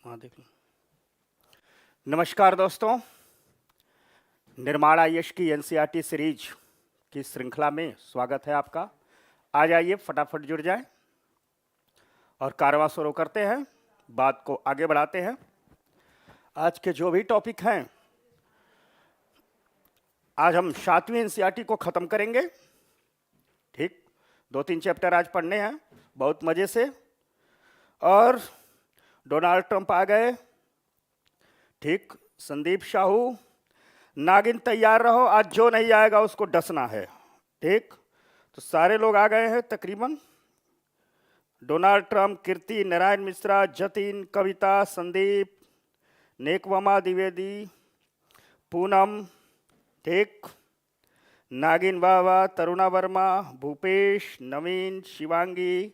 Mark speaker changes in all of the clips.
Speaker 1: वहाँ देख लो। नमस्कार दोस्तों, निर्माण आईएएस की एनसीईआरटी सीरीज की श्रृंखला में स्वागत है आपका। आज आइए फटाफट जुड़ जाएं और कारवां शुरू करते हैं, बात को आगे बढ़ाते हैं। आज के जो भी टॉपिक हैं, आज हम 7वीं एनसीईआरटी को खत्म करेंगे। ठीक, 2-3 चैप्टर आज पढ़ने हैं बहुत मजे से। और डोनाल्ड ट्रंप आ गए। ठीक, संदीप साहू, नागिन तैयार रहो, आज जो नहीं आएगा उसको डसना है। ठीक, तो सारे लोग आ गए हैं तकरीबन। डोनाल्ड ट्रंप, कीर्ति, नारायण मिश्रा, जतिन, कविता, संदीप, नेकवमा द्विवेदी, पूनम, ठीक, नागिन बाबा, तरुणा वर्मा, भूपेश, नवीन, शिवांगी,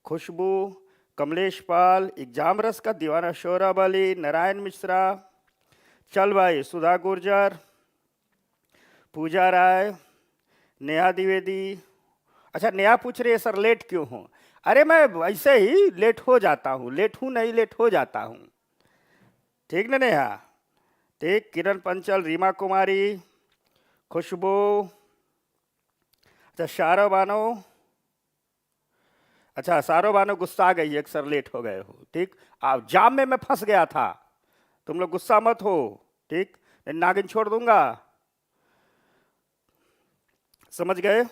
Speaker 1: खुशबू, कमलेश पाल, एग्जाम रस का दीवाना शोरब अली, नारायण मिश्रा, चल भाई, सुधा गुर्जर, पूजा राय, नेहा द्विवेदी। अच्छा, नेहा पूछ रही है सर लेट क्यों हूँ? अरे मैं ऐसे ही लेट हो जाता हूँ, लेट हूँ नहीं, लेट हो जाता हूँ। ठीक ना नेहा? ठीक, किरण पंचल, रीमा कुमारी, खुशबू, अच्छा शारो बानो, अच्छा सारो बानो गुस्सा आ गई है, सर लेट हो गए हो। ठीक, आप जाम में मैं फंस गया था, तुम लोग गुस्सा मत हो। ठीक, नागिन छोड़ दूंगा, समझ गए?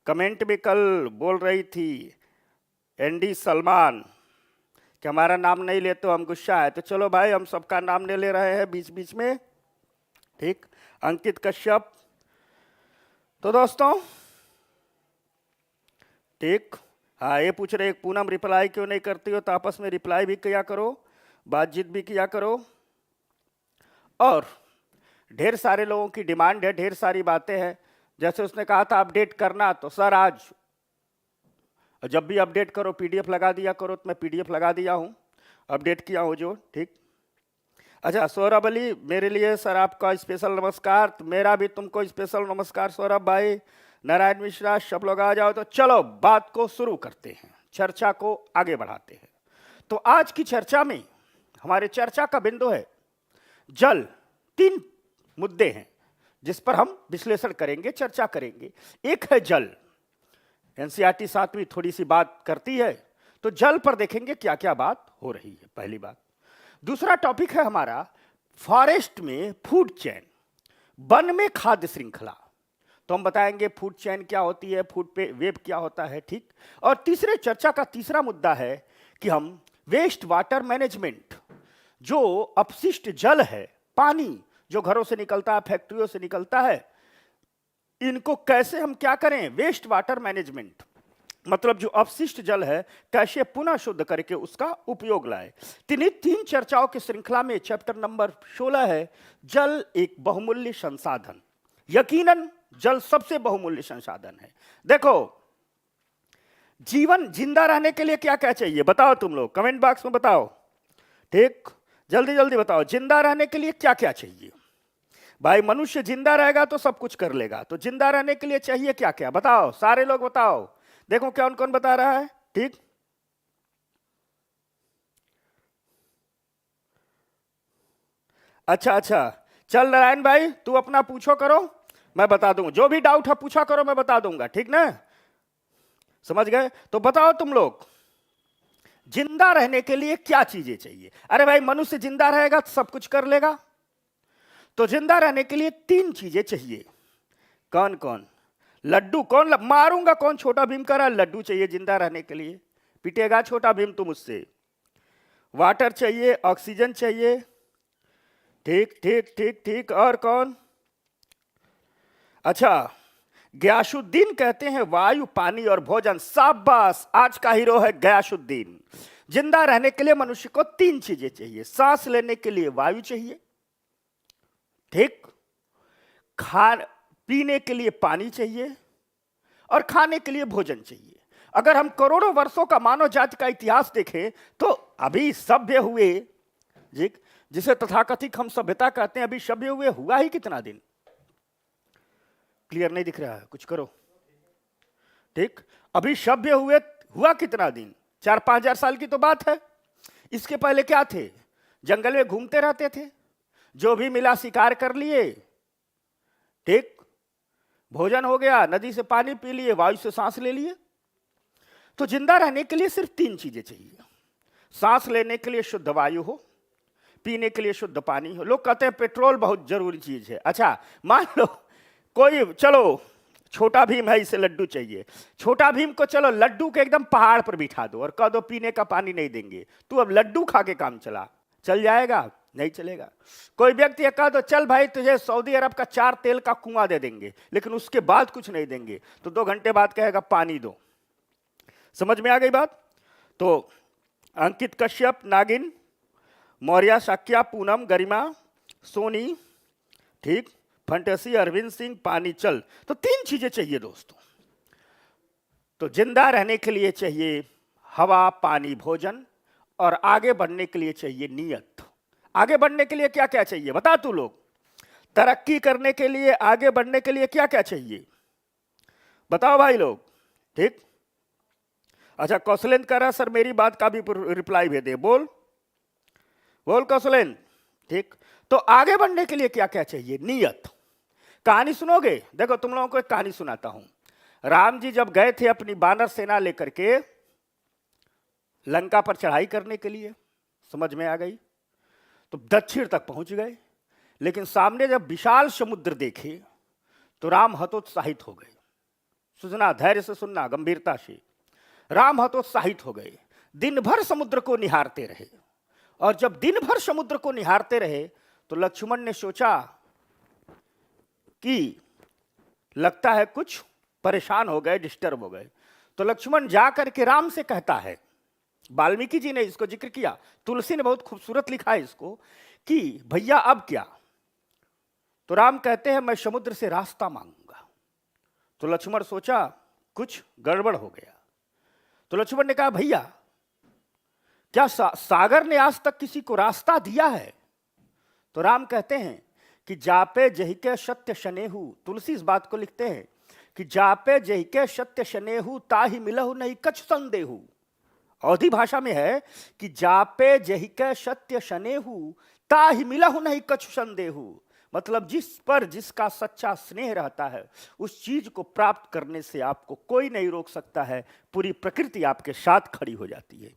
Speaker 1: कमेंट में कल बोल रही थी एनडी सलमान कि हमारा नाम नहीं ले तो हम गुस्सा है। तो चलो भाई, हम सबका नाम नहीं ले रहे हैं बीच बीच में। ठीक, अंकित कश्यप। तो दोस्तों, ठीक, हाँ ये पूछ रहे पूनम रिप्लाई क्यों नहीं करती हो? तो आपस में रिप्लाई भी किया करो, बातचीत भी किया करो। और ढेर सारे लोगों की डिमांड है, ढेर सारी बातें हैं। जैसे उसने कहा था अपडेट करना, तो सर आज जब भी अपडेट करो पीडीएफ लगा दिया करो, तो मैं पीडीएफ लगा दिया हूँ, अपडेट किया हूँ जो। ठीक, अच्छा सौरभ अली, मेरे लिए सर आपका स्पेशल नमस्कार। तो मेरा भी तुमको स्पेशल नमस्कार सौरभ भाई। नारायण मिश्रा, सब लोग आ जाओ। तो चलो बात को शुरू करते हैं, चर्चा को आगे बढ़ाते हैं। तो आज की चर्चा में हमारे चर्चा का बिंदु है जल। 3 मुद्दे हैं जिस पर हम विश्लेषण करेंगे, चर्चा करेंगे। एक है जल, एनसीईआरटी 7वीं थोड़ी सी बात करती है, तो जल पर देखेंगे क्या क्या बात हो रही है, पहली बात। दूसरा टॉपिक है हमारा फॉरेस्ट में फूड चेन, वन में खाद्य श्रृंखला। तो हम बताएंगे फूड चेन क्या होती है, फूड पे वेब क्या होता है। ठीक, और तीसरे चर्चा का तीसरा मुद्दा है कि हम वेस्ट वाटर मैनेजमेंट, जो अपशिष्ट जल है, पानी जो घरों से निकलता है, फैक्ट्रियों से निकलता है, इनको कैसे हम क्या करें, वेस्ट वाटर मैनेजमेंट, मतलब जो अपशिष्ट जल है कैसे पुनः शुद्ध करके उसका उपयोग लाए। इन्हीं 3 चर्चाओं की श्रृंखला में चैप्टर नंबर 16 है जल एक बहुमूल्य संसाधन। यकीनन जल सबसे बहुमूल्य संसाधन है। देखो, जीवन जिंदा रहने के लिए क्या क्या चाहिए बताओ तुम लोग, कमेंट बॉक्स में बताओ। ठीक, जल्दी जल्दी बताओ, जिंदा रहने के लिए क्या क्या चाहिए? भाई मनुष्य जिंदा रहेगा तो सब कुछ कर लेगा, तो जिंदा रहने के लिए चाहिए क्या क्या बताओ, सारे लोग बताओ। देखो कौन कौन बता रहा है। ठीक, अच्छा अच्छा, चल नारायण भाई तू अपना पूछो करो, मैं बता दूंगा। जो भी डाउट है पूछा करो, मैं बता दूंगा। ठीक ना, समझ गए? तो बताओ तुम लोग, जिंदा रहने के लिए क्या चीजें चाहिए? अरे भाई मनुष्य जिंदा रहेगा तो सब कुछ कर लेगा, तो जिंदा रहने के लिए 3 चीजें चाहिए। कौन कौन? लड्डू कौन मारूंगा, कौन छोटा भीम कह रहा है लड्डू चाहिए जिंदा रहने के लिए? पिटेगा छोटा भीम तुम उससे। वाटर चाहिए, ऑक्सीजन चाहिए। ठीक ठीक ठीक ठीक, और कौन? अच्छा, गयासुद्दीन कहते हैं वायु, पानी और भोजन। शाबाश, आज का हीरो है गयासुद्दीन। जिंदा रहने के लिए मनुष्य को 3 चीजें चाहिए। सांस लेने के लिए वायु चाहिए, ठीक, पीने के लिए पानी चाहिए, और खाने के लिए भोजन चाहिए। अगर हम करोड़ों वर्षों का मानव जाति का इतिहास देखें तो अभी सभ्य हुए, जिसे तथाकथित हम सभ्यता कहते हैं, अभी सभ्य हुए हुआ ही कितना दिन? क्लियर नहीं दिख रहा है, कुछ करो। ठीक, अभी सभ्य हुए हुआ कितना दिन? 4-5 हजार साल की तो बात है। इसके पहले क्या थे? जंगल में घूमते रहते थे, जो भी मिला शिकार कर लिए, ठीक, भोजन हो गया, नदी से पानी पी लिए, वायु से सांस ले लिए। तो जिंदा रहने के लिए सिर्फ 3 चीजें चाहिए। सांस लेने के लिए शुद्ध वायु हो, पीने के लिए शुद्ध पानी हो। लोग कहते हैं पेट्रोल बहुत जरूरी चीज है। अच्छा, मान लो कोई, चलो छोटा भीम है, इसे लड्डू चाहिए। छोटा भीम को चलो लड्डू के एकदम पहाड़ पर बिठा दो और कह दो पीने का पानी नहीं देंगे, तू अब लड्डू खा के काम चला, चल जाएगा? नहीं चलेगा। कोई व्यक्ति कह दो चल भाई तुझे सऊदी अरब का 4 तेल का कुआं दे देंगे, लेकिन उसके बाद कुछ नहीं देंगे, तो 2 घंटे बाद कहेगा पानी दो। समझ में आ गई बात? तो अंकित कश्यप, नागिन, मौर्या, शाक्या, पूनम, गरिमा, सोनी, ठीक, फंटेसी, अरविंद सिंह, पानी, चल। तो 3 चीजें चाहिए दोस्तों। तो जिंदा रहने के लिए चाहिए हवा, पानी, भोजन, और आगे बढ़ने के लिए चाहिए नियत। आगे बढ़ने के लिए क्या क्या चाहिए बता तू लोग? तरक्की करने के लिए, आगे बढ़ने के लिए क्या क्या चाहिए बताओ भाई लोग, ठीक? अच्छा, कौशलेंद्र कह रहा सर मेरी बात का भी रिप्लाई भेदे। बोल बोल कौशलेंद्र, ठीक। तो आगे बढ़ने के लिए क्या क्या चाहिए? नियत। कहानी सुनोगे? देखो तुम लोगों को एक कहानी सुनाता हूं। राम जी जब गए थे अपनी वानर सेना लेकर के लंका पर चढ़ाई करने के लिए, समझ में आ गई, तो दक्षिण तक पहुंच गए, लेकिन सामने जब विशाल समुद्र देखे तो राम हतोत्साहित हो गए। सुनना, धैर्य से सुनना, गंभीरता से। राम हतोत्साहित हो गए, दिन भर समुद्र को निहारते रहे, और जब दिन भर समुद्र को निहारते रहे तो लक्ष्मण ने सोचा कि लगता है कुछ परेशान हो गए, डिस्टर्ब हो गए। तो लक्ष्मण जाकर के राम से कहता है, वाल्मीकि जी ने इसको जिक्र किया, तुलसी ने बहुत खूबसूरत लिखा है इसको, कि भैया अब क्या? तो राम कहते हैं मैं समुद्र से रास्ता मांगूंगा। तो लक्ष्मण सोचा कुछ गड़बड़ हो गया। तो लक्ष्मण ने कहा भैया क्या सागर ने आज तक किसी को रास्ता दिया है? तो राम कहते हैं कि जापे जहिके सत्य शनेहु, तुलसी इस बात को लिखते हैं कि जापे जहिके सत्य शनेहु ताहि मिलहु नहीं कछ संदेहु। अवधी भाषा में है कि जापे जहिके सत्य शनेहु ताहि मिलहु नहीं कछ संदेहु, मतलब जिस पर जिसका सच्चा स्नेह रहता है उस चीज को प्राप्त करने से आपको कोई नहीं रोक सकता है, पूरी प्रकृति आपके साथ खड़ी हो जाती है।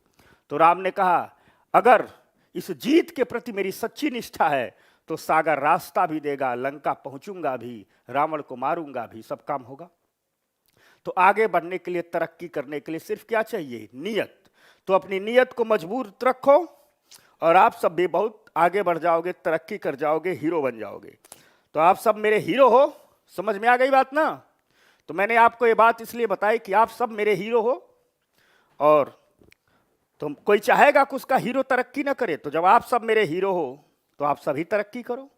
Speaker 1: तो राम ने कहा अगर इस जीत के प्रति मेरी सच्ची निष्ठा है तो सागर रास्ता भी देगा, लंका पहुंचूंगा भी, रावण को मारूंगा भी, सब काम होगा। तो आगे बढ़ने के लिए, तरक्की करने के लिए सिर्फ क्या चाहिए? नियत। तो अपनी नियत को मजबूत रखो और आप सब भी बहुत आगे बढ़ जाओगे, तरक्की कर जाओगे, हीरो बन जाओगे। तो आप सब मेरे हीरो हो, समझ में आ गई बात ना? तो मैंने आपको ये बात इसलिए बताई कि आप सब मेरे हीरो हो, और तो कोई चाहेगा कि उसका हीरो तरक्की ना करे, तो जब आप सब मेरे हीरो हो तो आप सभी तरक्की करो।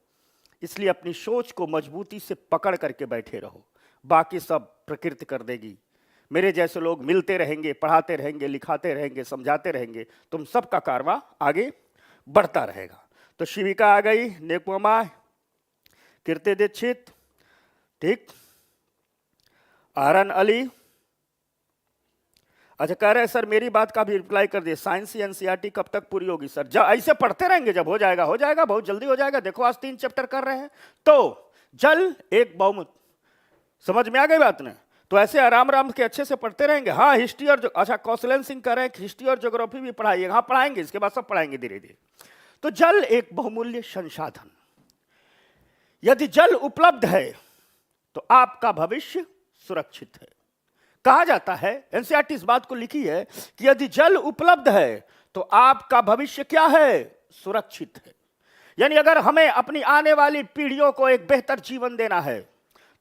Speaker 1: इसलिए अपनी सोच को मजबूती से पकड़ करके बैठे रहो, बाकी सब प्रकृति कर देगी। मेरे जैसे लोग मिलते रहेंगे, पढ़ाते रहेंगे, लिखाते रहेंगे, समझाते रहेंगे, तुम सबका कारवां आगे बढ़ता रहेगा। तो शिविका आ गई, नेकुमा, कीर्ति दीक्षित, ठीक, आरन अली। अच्छा, कह रहे हैं सर मेरी बात का भी रिप्लाई कर दिए, साइंस एनसीईआरटी कब तक पूरी होगी सर? जब ऐसे पढ़ते रहेंगे, जब हो जाएगा हो जाएगा, बहुत जल्दी हो जाएगा। देखो आज 3 चैप्टर कर रहे हैं। तो जल एक बहुमत, समझ में आ गई बात ना? तो ऐसे आराम आराम के अच्छे से पढ़ते रहेंगे। हाँ, हिस्ट्री और अच्छा, कौशलेंद्र सिंह कह रहे हैं कि हिस्ट्री और ज्योग्राफी भी पढ़ाइए। हाँ पढ़ाएंगे, इसके बाद सब पढ़ाएंगे धीरे धीरे। तो जल एक बहुमूल्य संसाधन, यदि जल उपलब्ध है तो आपका भविष्य सुरक्षित है। कहा जाता है, एनसीईआरटी इस बात को लिखी है कि यदि जल उपलब्ध है तो आपका भविष्य क्या है? सुरक्षित है। यानी अगर हमें अपनी आने वाली पीढ़ियों को एक बेहतर जीवन देना है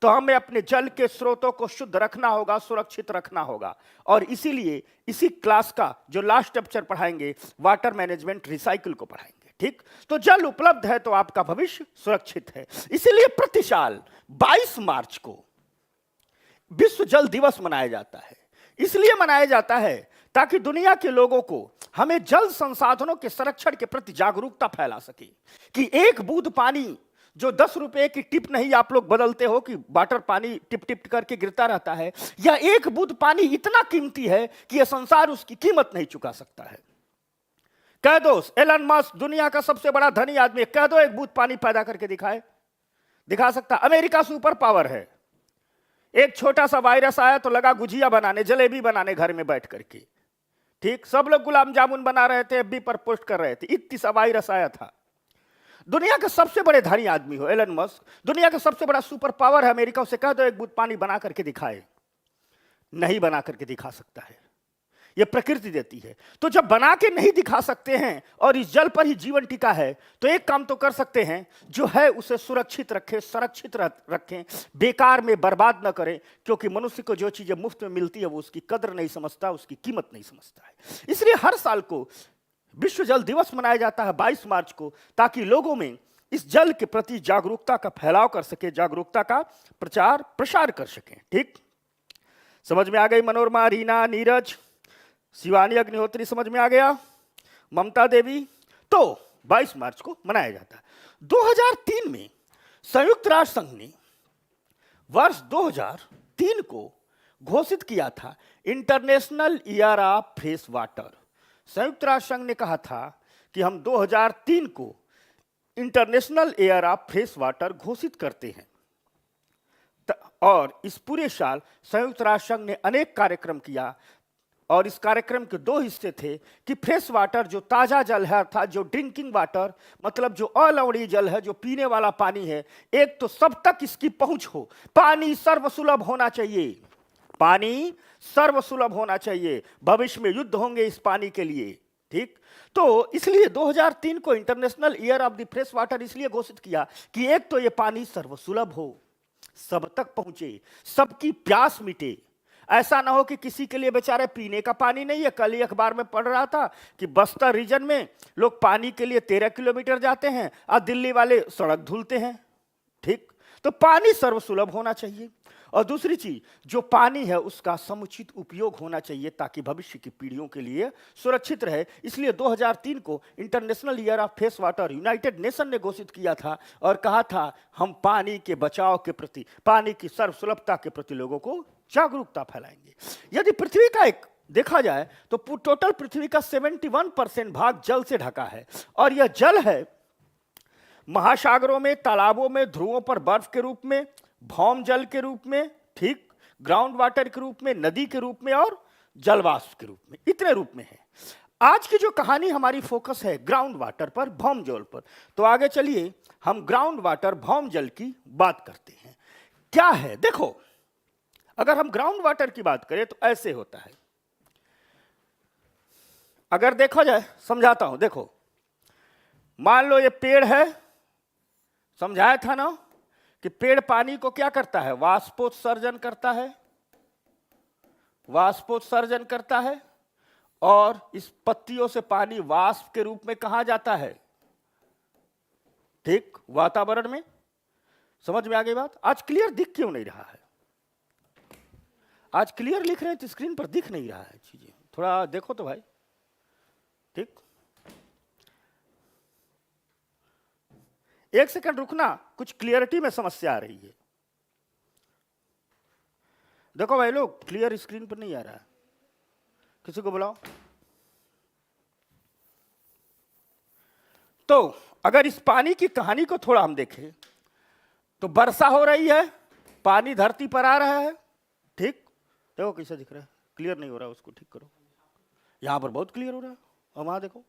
Speaker 1: तो हमें अपने जल के स्रोतों को शुद्ध रखना होगा, सुरक्षित रखना होगा। और इसीलिए इसी क्लास का जो लास्ट चैप्टर पढ़ाएंगे, वाटर मैनेजमेंट रिसाइकिल को पढ़ाएंगे, ठीक। तो जल उपलब्ध है तो आपका भविष्य सुरक्षित है। इसीलिए प्रति साल 22 मार्च को विश्व जल दिवस मनाया जाता है। इसलिए मनाया जाता है ताकि दुनिया के लोगों को हमें जल संसाधनों के संरक्षण के प्रति जागरूकता फैला सके, कि एक बूंद पानी जो 10 रुपए की टिप नहीं आप लोग बदलते हो कि वाटर पानी टिप टिप करके गिरता रहता है, या एक बूंद पानी इतना कीमती है कि यह संसार उसकी कीमत नहीं चुका सकता है। कह दो एलन मस्क दुनिया का सबसे बड़ा धनी आदमी, कह दो एक बूंद पानी पैदा करके दिखाए, दिखा सकता? अमेरिका सुपर पावर है। एक छोटा सा वायरस आया तो लगा गुजिया बनाने, जलेबी बनाने घर में बैठ करके, ठीक? सब लोग गुलाब जामुन बना रहे थे, एफबी पर पोस्ट कर रहे थे, इतनी सा वायरस आया था। दुनिया के सबसे बड़े धनी आदमी हो एलन मस्क, दुनिया का सबसे बड़ा सुपर पावर है अमेरिका, उसे कह दो एक बूंद पानी बना करके दिखाए, नहीं बना करके दिखा सकता है। यह प्रकृति देती है। तो जब बना के नहीं दिखा सकते हैं और इस जल पर ही जीवन टिका है, तो एक काम तो कर सकते हैं, जो है उसे सुरक्षित रखें, संरक्षित रखें, बेकार में बर्बाद न करें, क्योंकि मनुष्य को जो चीजें मुफ्त में मिलती है वो उसकी कदर नहीं समझता, उसकी कीमत नहीं समझता है। इसलिए हर साल को विश्व जल दिवस मनाया जाता है 22 मार्च को, ताकि लोगों में इस जल के प्रति जागरूकता का फैलाव कर सके, जागरूकता का प्रचार प्रसार कर सकें। ठीक, समझ में आ गई? मनोरमा, रीना, नीरज, शिवानी अग्निहोत्री समझ में आ गया, ममता देवी। तो 22 मार्च को मनाया जाता है। 2003 में संयुक्त राष्ट्र संघ ने वर्ष 2003 को घोषित किया था international year of fresh water. संयुक्त राष्ट्र संघ ने कहा था कि हम 2003 को international year of fresh water घोषित करते हैं। और इस पूरे साल संयुक्त राष्ट्र संघ ने अनेक कार्यक्रम किया, और इस कार्यक्रम के दो हिस्से थे कि फ्रेश वाटर जो ताज़ा जल है, अर्थात जो ड्रिंकिंग वाटर, मतलब जो अलवणीय जल है, जो पीने वाला पानी है, एक तो सब तक इसकी पहुंच हो, पानी सर्वसुलभ होना चाहिए, पानी सर्वसुलभ होना चाहिए, भविष्य में युद्ध होंगे इस पानी के लिए। ठीक, तो इसलिए 2003 को international year of the fresh water इसलिए घोषित किया कि एक तो ये पानी सर्वसुलभ हो, सब तक पहुंचे, सबकी प्यास मिटे। ऐसा ना हो कि किसी के लिए बेचारे पीने का पानी नहीं है। कल ही अखबार में पढ़ रहा था कि बस्तर रीजन में लोग पानी के लिए 13 किलोमीटर जाते हैं और दिल्ली वाले सड़क धुलते हैं। ठीक, तो पानी सर्वसुलभ होना चाहिए। और दूसरी चीज, जो पानी है उसका समुचित उपयोग होना चाहिए ताकि भविष्य की पीढ़ियों के लिए सुरक्षित रहे। इसलिए 2003 को international year of fresh water United nation ने घोषित किया था और कहा था हम पानी के बचाव के प्रति, पानी की सर्वसुलभता के प्रति लोगों को जागरूकता फैलाएंगे। यदि पृथ्वी का एक देखा जाए तो टोटल पृथ्वी का 71% भाग जल से ढका है, और यह जल है महासागरों में, तालाबों में, ध्रुवों पर बर्फ के रूप में, भौम जल के रूप में, ठीक, ग्राउंड वाटर के रूप में, नदी के रूप में और जलवाष्प के रूप में, इतने रूप में है। आज की जो कहानी हमारी फोकस है ग्राउंड वाटर पर, भौम जल पर। तो आगे चलिए हम ग्राउंड वाटर, भौम जल की बात करते हैं। क्या है? देखो, अगर हम ग्राउंड वाटर की बात करें तो ऐसे होता है। अगर देखा जाए, समझाता हूं, देखो, मान लो ये पेड़ है, समझाया था ना कि पेड़ पानी को क्या करता है? वाष्पोत्सर्जन करता है, वाष्पोत्सर्जन करता है, और इस पत्तियों से पानी वाष्प के रूप में कहां जाता है? ठीक, वातावरण में। समझ में आ गई बात? आज क्लियर दिख क्यों नहीं रहा है? आज क्लियर लिख रहे हैं तो स्क्रीन पर दिख नहीं रहा है चीजें, थोड़ा देखो तो भाई। ठीक, एक सेकंड रुकना, कुछ क्लियरिटी में समस्या आ रही है। देखो भाई लोग, क्लियर स्क्रीन पर नहीं आ रहा है, किसी को बुलाओ। तो अगर इस पानी की कहानी को थोड़ा हम देखें तो वर्षा हो रही है, पानी धरती पर आ रहा है। ठीक, देखो कैसा दिख रहा है, क्लियर नहीं हो रहा है, उसको ठीक करो। यहां पर बहुत क्लियर हो रहा है, और वहां देखो।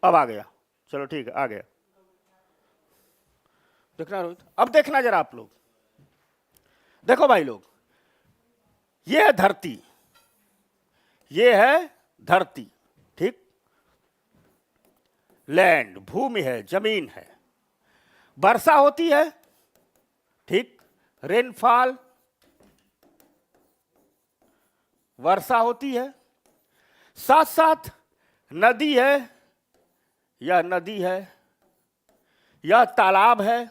Speaker 1: अब आ गया, चलो ठीक है, आ गया। देखना रोहित, अब देखना जरा आप लोग। देखो भाई लोग, ये है धरती, ये है धरती, ठीक, लैंड, भूमि है, जमीन है। वर्षा होती है, ठीक, रेनफॉल, वर्षा होती है, साथ साथ नदी है, यह नदी है, यह तालाब है।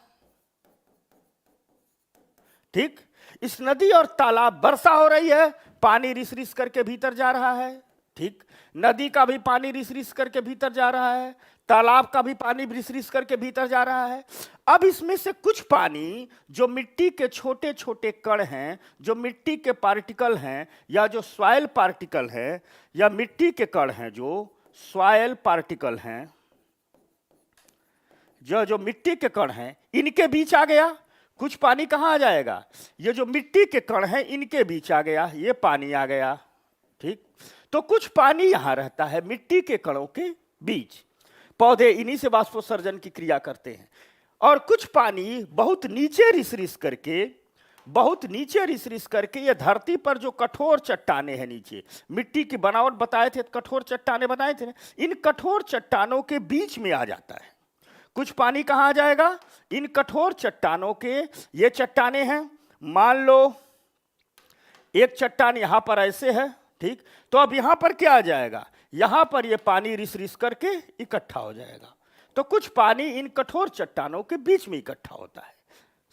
Speaker 1: ठीक, इस नदी और तालाब, वर्षा हो रही है, पानी रिस रिस करके भीतर जा रहा है। ठीक, नदी का भी पानी रिस रिस करके भीतर जा रहा है, तालाब का भी पानी रिस रिस करके भीतर जा रहा है। अब इसमें से कुछ पानी जो मिट्टी के छोटे छोटे कण हैं, जो मिट्टी के पार्टिकल हैं, या जो सॉइल पार्टिकल है, या मिट्टी के कण हैं जो सॉइल पार्टिकल हैं, जो मिट्टी के कण हैं, इनके बीच आ गया। कुछ पानी कहाँ आ जाएगा? ये जो मिट्टी के कण हैं इनके बीच आ गया, ये पानी आ गया। ठीक, तो कुछ पानी यहां रहता है मिट्टी के कणों के बीच, पौधे इन्हीं से वाष्पोत्सर्जन की क्रिया करते हैं। और कुछ पानी बहुत नीचे रिस रिस करके ये धरती पर जो कठोर चट्टाने हैं, नीचे मिट्टी की बनावट बताए थे, कठोर चट्टाने बनाए थे, इन कठोर चट्टानों के बीच में आ जाता है। कुछ पानी कहां आ जाएगा? इन कठोर चट्टानों के, ये चट्टाने हैं, मान लो एक चट्टान यहां पर ऐसे है, ठीक, तो अब यहां पर क्या आ जाएगा? यहां पर ये पानी रिस रिस करके इकट्ठा हो जाएगा। तो कुछ पानी इन कठोर चट्टानों के बीच में इकट्ठा होता है।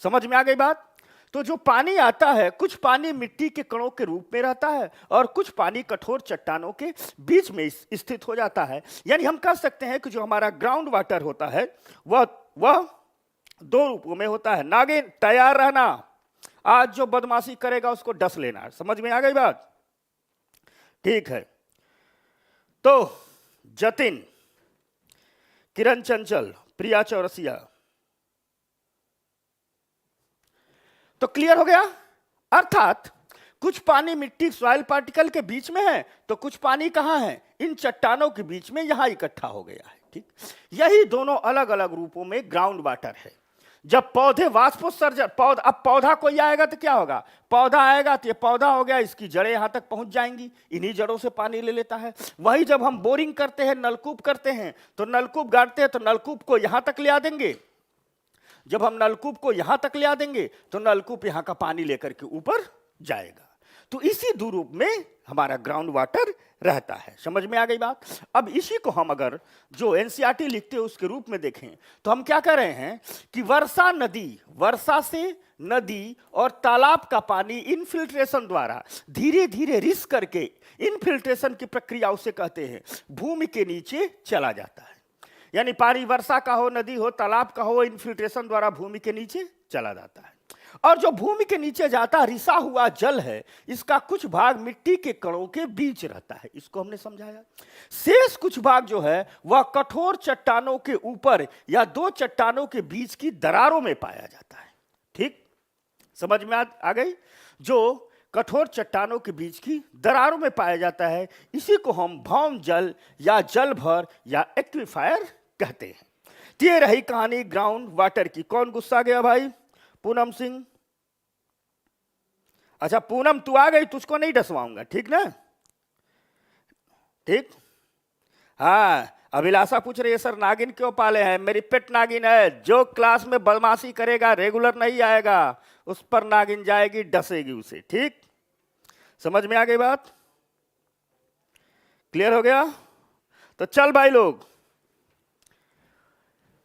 Speaker 1: समझ में आ गई बात? तो जो पानी आता है, कुछ पानी मिट्टी के कणों के रूप में रहता है और कुछ पानी कठोर चट्टानों के बीच में स्थित हो जाता है। यानी हम कह सकते हैं कि जो हमारा ग्राउंड वाटर होता है वह दो रूपों में होता है। नागिन तैयार रहना, आज जो बदमाशी करेगा उसको डस लेना। समझ में आ गई बात? ठीक है। तो जतिन, किरण चंचल, प्रिया चौरसिया, तो क्लियर हो गया। अर्थात कुछ पानी मिट्टी सॉइल पार्टिकल के बीच में है, तो कुछ पानी कहां है? इन चट्टानों के बीच में यहां इकट्ठा हो गया है। ठीक, यही दोनों अलग अलग रूपों में ग्राउंड वाटर है। जब पौधे वाष्पोत्सर्जन, अब पौधा कोई आएगा तो क्या होगा? पौधा आएगा तो ये पौधा हो गया, इसकी जड़ें यहां तक पहुंच जाएंगी, इन्हीं जड़ों से पानी ले लेता है। वही जब हम बोरिंग करते हैं, नलकूप करते हैं, तो नलकूप गाड़ते हैं तो नलकूप को यहां तक ले आ देंगे। जब हम नलकूप को यहां तक ले आ देंगे तो नलकूप यहां का पानी लेकर के ऊपर जाएगा। तो इसी दो रूप में हमारा ग्राउंड वाटर रहता है। समझ में आ गई बात? अब इसी को हम अगर जो एनसीईआरटी लिखते हैं उसके रूप में देखें तो हम क्या कर रहे हैं कि वर्षा से नदी और तालाब का पानी इनफिल्ट्रेशन द्वारा धीरे धीरे रिस करके, इनफिल्ट्रेशन की प्रक्रिया उसे कहते हैं, भूमि के नीचे चला जाता है। यानी पानी वर्षा का हो, नदी हो, तालाब का हो, इनफिल्ट्रेशन द्वारा भूमि के नीचे चला जाता है। और जो भूमि के नीचे जाता रिसा हुआ जल है, इसका कुछ भाग मिट्टी के कणों के बीच रहता है, इसको हमने समझाया। शेष कुछ भाग जो है वह कठोर चट्टानों के ऊपर या दो चट्टानों के बीच की दरारों में पाया जाता है। ठीक, समझ में आ गई? जो कठोर चट्टानों के बीच की दरारों में पाया जाता है, इसी को हम भौम जल या जल भर या एक्विफायर कहते हैं। तो ये रही कहानी ग्राउंड वाटर की। कौन गुस्सा गया भाई? पूनम सिंह। अच्छा पूनम तू आ गई, तुझको नहीं डसवाऊंगा, ठीक ना? ठीक, हाँ। अभिलाषा पूछ रही है सर नागिन क्यों पाले हैं? मेरी पेट नागिन है, जो क्लास में बदमाशी करेगा, रेगुलर नहीं आएगा, उस पर नागिन जाएगी, डसेगी उसे। ठीक, समझ में आ गई बात? क्लियर हो गया? तो चल भाई लोग,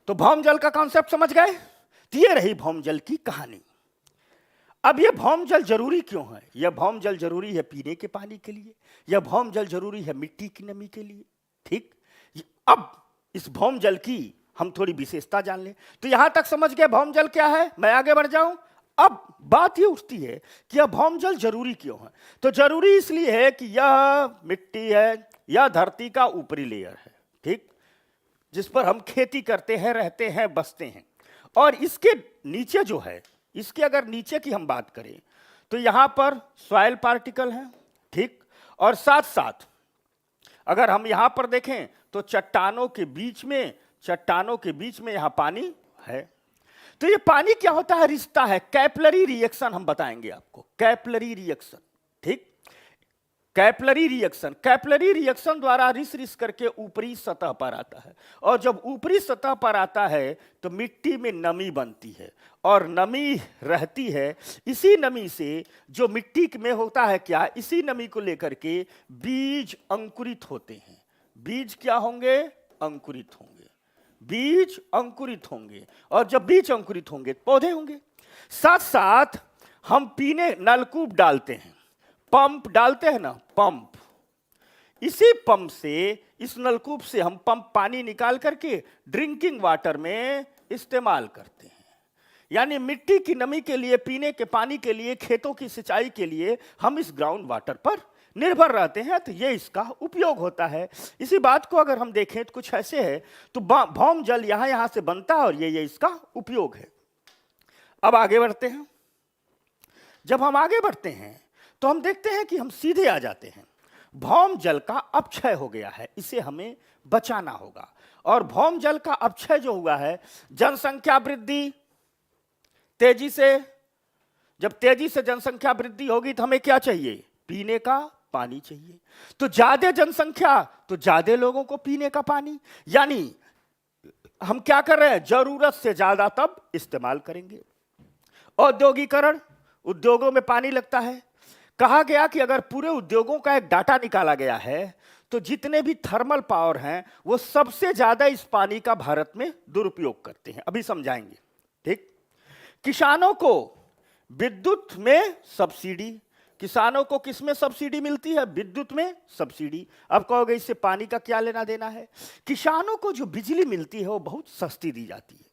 Speaker 1: तो भौम जल का कॉन्सेप्ट समझ गए? तो ये रही भौम जल की कहानी। अब ये भौम जल जरूरी क्यों है? यह भौम जल जरूरी है पीने के पानी के लिए, यह भौम जल जरूरी है मिट्टी की नमी के लिए। ठीक, अब इस भौम जल की हम थोड़ी विशेषता जान लें। तो यहां तक समझ गए भौम जल क्या है? मैं आगे बढ़ जाऊं। अब बात ये उठती है कि यह भौम जल जरूरी क्यों है? तो जरूरी इसलिए है कि यह मिट्टी है, यह धरती का ऊपरी लेयर है, ठीक, जिस पर हम खेती करते हैं, रहते हैं, बसते हैं। और इसके नीचे जो है, इसके अगर नीचे की हम बात करें तो यहां पर सॉइल पार्टिकल हैं, ठीक, और साथ साथ अगर हम यहां पर देखें तो चट्टानों के बीच में यहां पानी है। तो ये पानी क्या होता है? रिश्ता है, कैपिलरी रिएक्शन हम बताएंगे आपको, कैपिलरी रिएक्शन। ठीक, कैपिलरी रिएक्शन द्वारा रिस रिस करके ऊपरी सतह पर आता है, और जब ऊपरी सतह पर आता है तो मिट्टी में नमी बनती है, और नमी रहती है। इसी नमी से जो मिट्टी में होता है क्या, इसी नमी को लेकर के बीज अंकुरित होते हैं। बीज क्या होंगे? अंकुरित होंगे। बीज अंकुरित होंगे, और जब बीज अंकुरित होंगे पौधे होंगे। साथ साथ हम पीने नलकूप डालते हैं, पंप डालते हैं ना, पंप, इसी पंप से, इस नलकूप से हम पंप पानी निकाल करके ड्रिंकिंग वाटर में इस्तेमाल करते हैं। यानी मिट्टी की नमी के लिए, पीने के पानी के लिए, खेतों की सिंचाई के लिए हम इस ग्राउंड वाटर पर निर्भर रहते हैं, तो ये इसका उपयोग होता है। इसी बात को अगर हम देखें तो कुछ ऐसे है, तो भौम जल यहां से बनता है और ये इसका उपयोग है। अब आगे बढ़ते हैं। जब हम आगे बढ़ते हैं तो हम देखते हैं कि हम सीधे आ जाते हैं। भौम जल का अपक्षय हो गया है, इसे हमें बचाना होगा। और भौम जल का अपक्षय जो हुआ है, जनसंख्या वृद्धि तेजी से, जब तेजी से जनसंख्या वृद्धि होगी तो हमें क्या चाहिए? पीने का पानी चाहिए। तो ज्यादा जनसंख्या तो ज्यादा लोगों को पीने का पानी, यानी हम क्या कर रहे हैं? जरूरत से ज्यादा तब इस्तेमाल करेंगे। औद्योगिकरण, उद्योगों में पानी लगता है। कहा गया कि अगर पूरे उद्योगों का एक डाटा निकाला गया है तो जितने भी थर्मल पावर हैं वो सबसे ज्यादा इस पानी का भारत में दुरुपयोग करते हैं। अभी समझाएंगे, ठीक। किसानों को विद्युत में सब्सिडी, किसानों को किसमें सब्सिडी मिलती है? विद्युत में सब्सिडी। अब कहोगे इससे पानी का क्या लेना देना है? किसानों को जो बिजली मिलती है वो बहुत सस्ती दी जाती है,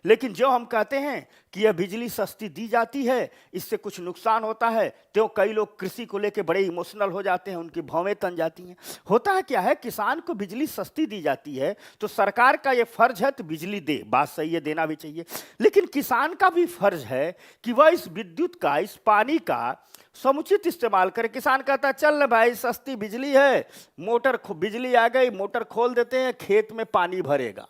Speaker 1: लेकिन जो हम कहते हैं कि यह बिजली सस्ती दी जाती है, इससे कुछ नुकसान होता है, तो कई लोग कृषि को लेकर बड़े इमोशनल हो जाते हैं, उनकी भौवें तन जाती हैं। होता है क्या है, किसान को बिजली सस्ती दी जाती है तो सरकार का यह फर्ज है तो बिजली दे, बात सही है, देना भी चाहिए। लेकिन किसान का भी फर्ज है कि वह इस विद्युत का, इस पानी का समुचित इस्तेमाल करे। किसान कहता है चल भाई सस्ती बिजली है, मोटर बिजली आ गई, मोटर खोल देते हैं, खेत में पानी भरेगा।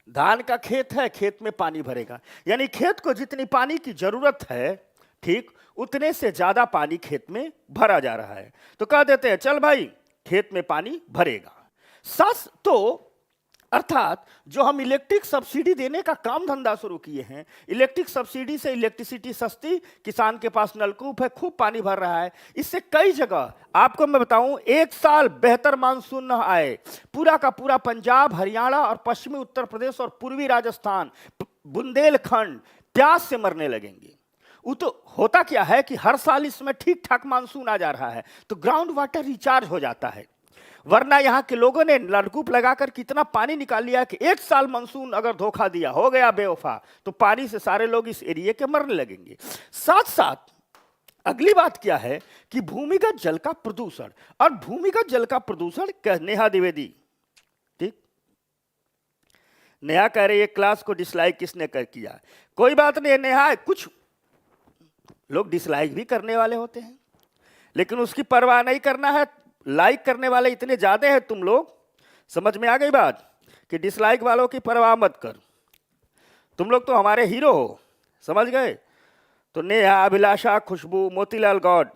Speaker 1: धान का खेत है, खेत में पानी भरेगा, यानी खेत को जितनी पानी की जरूरत है, ठीक, उतने से ज्यादा पानी खेत में भरा जा रहा है। तो कह देते हैं चल भाई खेत में पानी भरेगा। सच तो अर्थात जो हम इलेक्ट्रिक सब्सिडी देने का काम धंधा शुरू किए हैं, इलेक्ट्रिक सब्सिडी से इलेक्ट्रिसिटी सस्ती, किसान के पास नलकूप है, खूब पानी भर रहा है। इससे कई जगह आपको मैं बताऊं, एक साल बेहतर मानसून न आए, पूरा का पूरा पंजाब, हरियाणा और पश्चिमी उत्तर प्रदेश और पूर्वी राजस्थान, बुंदेलखंड प्यास से मरने लगेंगे। वो तो होता क्या है कि हर साल इसमें ठीक ठाक मानसून आ जा रहा है तो ग्राउंड वाटर रिचार्ज हो जाता है, वरना यहाँ के लोगों ने नलकूप लगाकर कितना पानी निकाल लिया कि एक साल मानसून अगर धोखा दिया, हो गया बेवफा, तो पानी से सारे लोग इस एरिया के मरने लगेंगे। साथ साथ अगली बात क्या है कि भूमिगत जल का प्रदूषण, और भूमिगत जल का प्रदूषण नेहा द्विवेदी, ठीक, नेहा कह रही है क्लास को डिसलाइक किसने कर किया? कोई बात नहीं नेहा, कुछ लोग डिसलाइक भी करने वाले होते हैं, लेकिन उसकी परवाह नहीं करना है। लाइक करने वाले इतने ज्यादा हैं तुम लोग, समझ में आ गई बात, कि डिसलाइक वालों की परवाह मत कर, तुम लोग तो हमारे हीरो हो, समझ गए? तो नेहा, अभिलाषा, खुशबू, मोतीलाल गौड,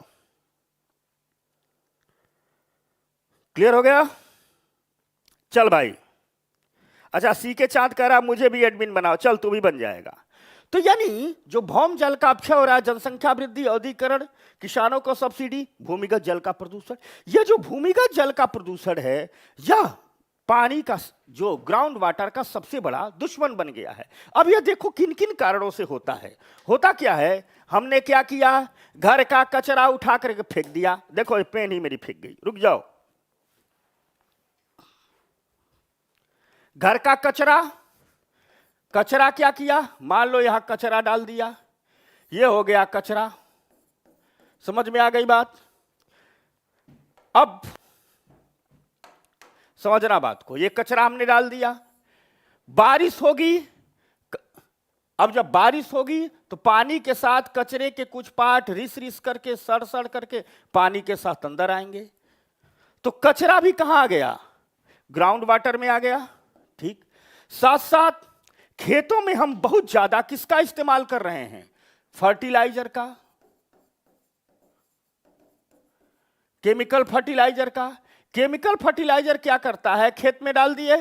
Speaker 1: क्लियर हो गया? चल भाई। अच्छा, सी के चांद कह रहा मुझे भी एडमिन बनाओ, चल तू भी बन जाएगा। तो यानी जो भौम जल का अपक्षय हो रहा है, जनसंख्या वृद्धि, औद्योगिकरण, किसानों को सब्सिडी, भूमिगत जल का प्रदूषण, यह जो भूमिगत जल का प्रदूषण है यह पानी का, जो ग्राउंड वाटर का सबसे बड़ा दुश्मन बन गया है। अब यह देखो किन किन कारणों से होता है। होता क्या है, हमने क्या किया, घर का कचरा उठा करके फेंक दिया। देखो ये पेन ही मेरी फेंक गई, रुक जाओ। घर का कचरा, कचरा क्या किया, मान लो यहां कचरा डाल दिया, ये हो गया कचरा, समझ में आ गई बात? अब समझना बात को, ये कचरा हमने डाल दिया, बारिश होगी, अब जब बारिश होगी तो पानी के साथ कचरे के कुछ पार्ट रिस रिस करके, सड़ सड़ करके पानी के साथ अंदर आएंगे, तो कचरा भी कहां आ गया, ग्राउंड वाटर में आ गया, ठीक। साथ साथ खेतों में हम बहुत ज्यादा किसका इस्तेमाल कर रहे हैं, फर्टिलाइजर का, केमिकल फर्टिलाइजर का। केमिकल फर्टिलाइजर क्या करता है, खेत में डाल दिए,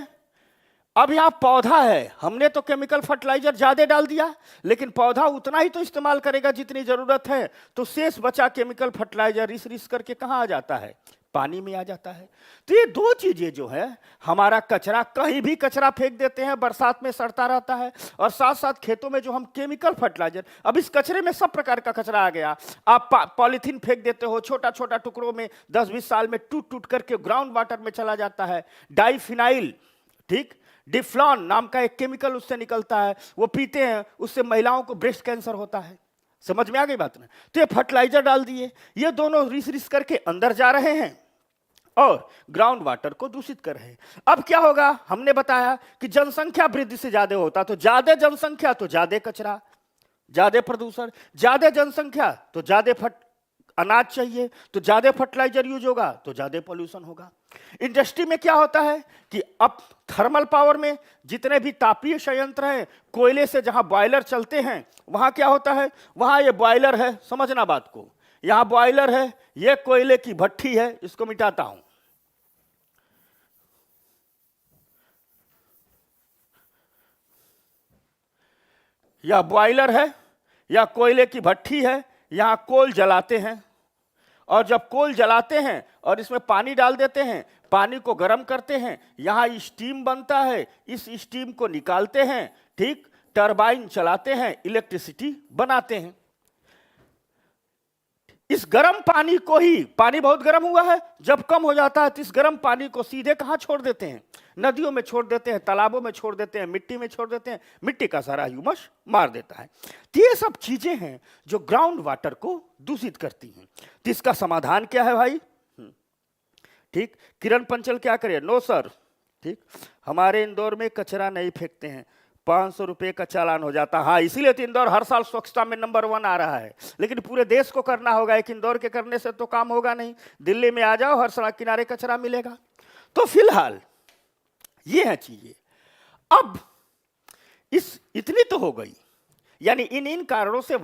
Speaker 1: अब यहां पौधा है, हमने तो केमिकल फर्टिलाइजर ज्यादा डाल दिया, लेकिन पौधा उतना ही तो इस्तेमाल करेगा जितनी जरूरत है, तो शेष बचा केमिकल फर्टिलाइजर रिस रिस करके कहां आ जाता है, पानी में आ जाता है। तो ये दो चीजें जो है, हमारा कचरा, कहीं भी कचरा फेंक देते हैं, बरसात में सड़ता रहता है, और साथ साथ खेतों में जो हम केमिकल फर्टिलाइजर, अब इस कचरे में सब प्रकार का कचरा आ गया। आप पॉलीथीन फेंक देते हो छोटा छोटा टुकड़ों में, 10-20 साल में टूट टूट करके ग्राउंड वाटर में चला जाता है। डाइफिनाइल, ठीक, डिफ्लॉन नाम का एक केमिकल उससे निकलता है, वो पीते हैं, उससे महिलाओं को ब्रेस्ट कैंसर होता है। समझ में आ गई बात ना? तो ये फर्टिलाइजर डाल दिए, ये दोनों रिस रिस करके अंदर जा रहे हैं और ग्राउंड वाटर को दूषित कर रहे हैं। अब क्या होगा, हमने बताया कि जनसंख्या वृद्धि से ज्यादा होता, तो ज्यादा जनसंख्या तो ज्यादा कचरा, ज्यादा प्रदूषण, ज्यादा जनसंख्या तो ज्यादा अनाज चाहिए, तो ज्यादा फर्टिलाइजर यूज होगा तो ज्यादा पॉल्यूशन होगा। इंडस्ट्री में क्या होता है कि अब थर्मल पावर में जितने भी तापीय संयंत्र हैं, कोयले से जहां बॉयलर चलते हैं, वहां क्या होता है, वहां ये बॉयलर है, समझना बात को, यहां बॉयलर है, ये कोयले की भट्ठी है, इसको मिटाता हूं, यह बॉयलर है या कोयले की भट्ठी है, यहां कोल जलाते हैं, और जब कोल जलाते हैं और इसमें पानी डाल देते हैं, पानी को गर्म करते हैं, यहां स्टीम बनता है, इस स्टीम को निकालते हैं, ठीक, टरबाइन चलाते हैं, इलेक्ट्रिसिटी बनाते हैं। इस गर्म पानी को ही, पानी बहुत गर्म हुआ है, जब कम हो जाता है तो इस गर्म पानी को सीधे कहां छोड़ देते हैं, नदियों में छोड़ देते हैं, तालाबों में छोड़ देते हैं, मिट्टी में छोड़ देते हैं, मिट्टी का सारा ह्यूमस मार देता है। तो ये सब चीजें हैं जो ग्राउंड वाटर को दूषित करती हैं। तो इसका समाधान क्या है भाई? ठीक, किरण पंचल क्या करे? नो सर, ठीक, हमारे इंदौर में कचरा नहीं फेंकते हैं, 500 रुपये का चालान हो जाता। हाँ, इसीलिए तो इंदौर हर साल स्वच्छता में नंबर 1 आ रहा है, लेकिन पूरे देश को करना होगा, एक इंदौर के करने से तो काम होगा नहीं। दिल्ली में आ जाओ, हर सड़क किनारे कचरा मिलेगा। तो फिलहाल ये है चीजें। अब इतनी तो हो गई, यानी इन कारणों से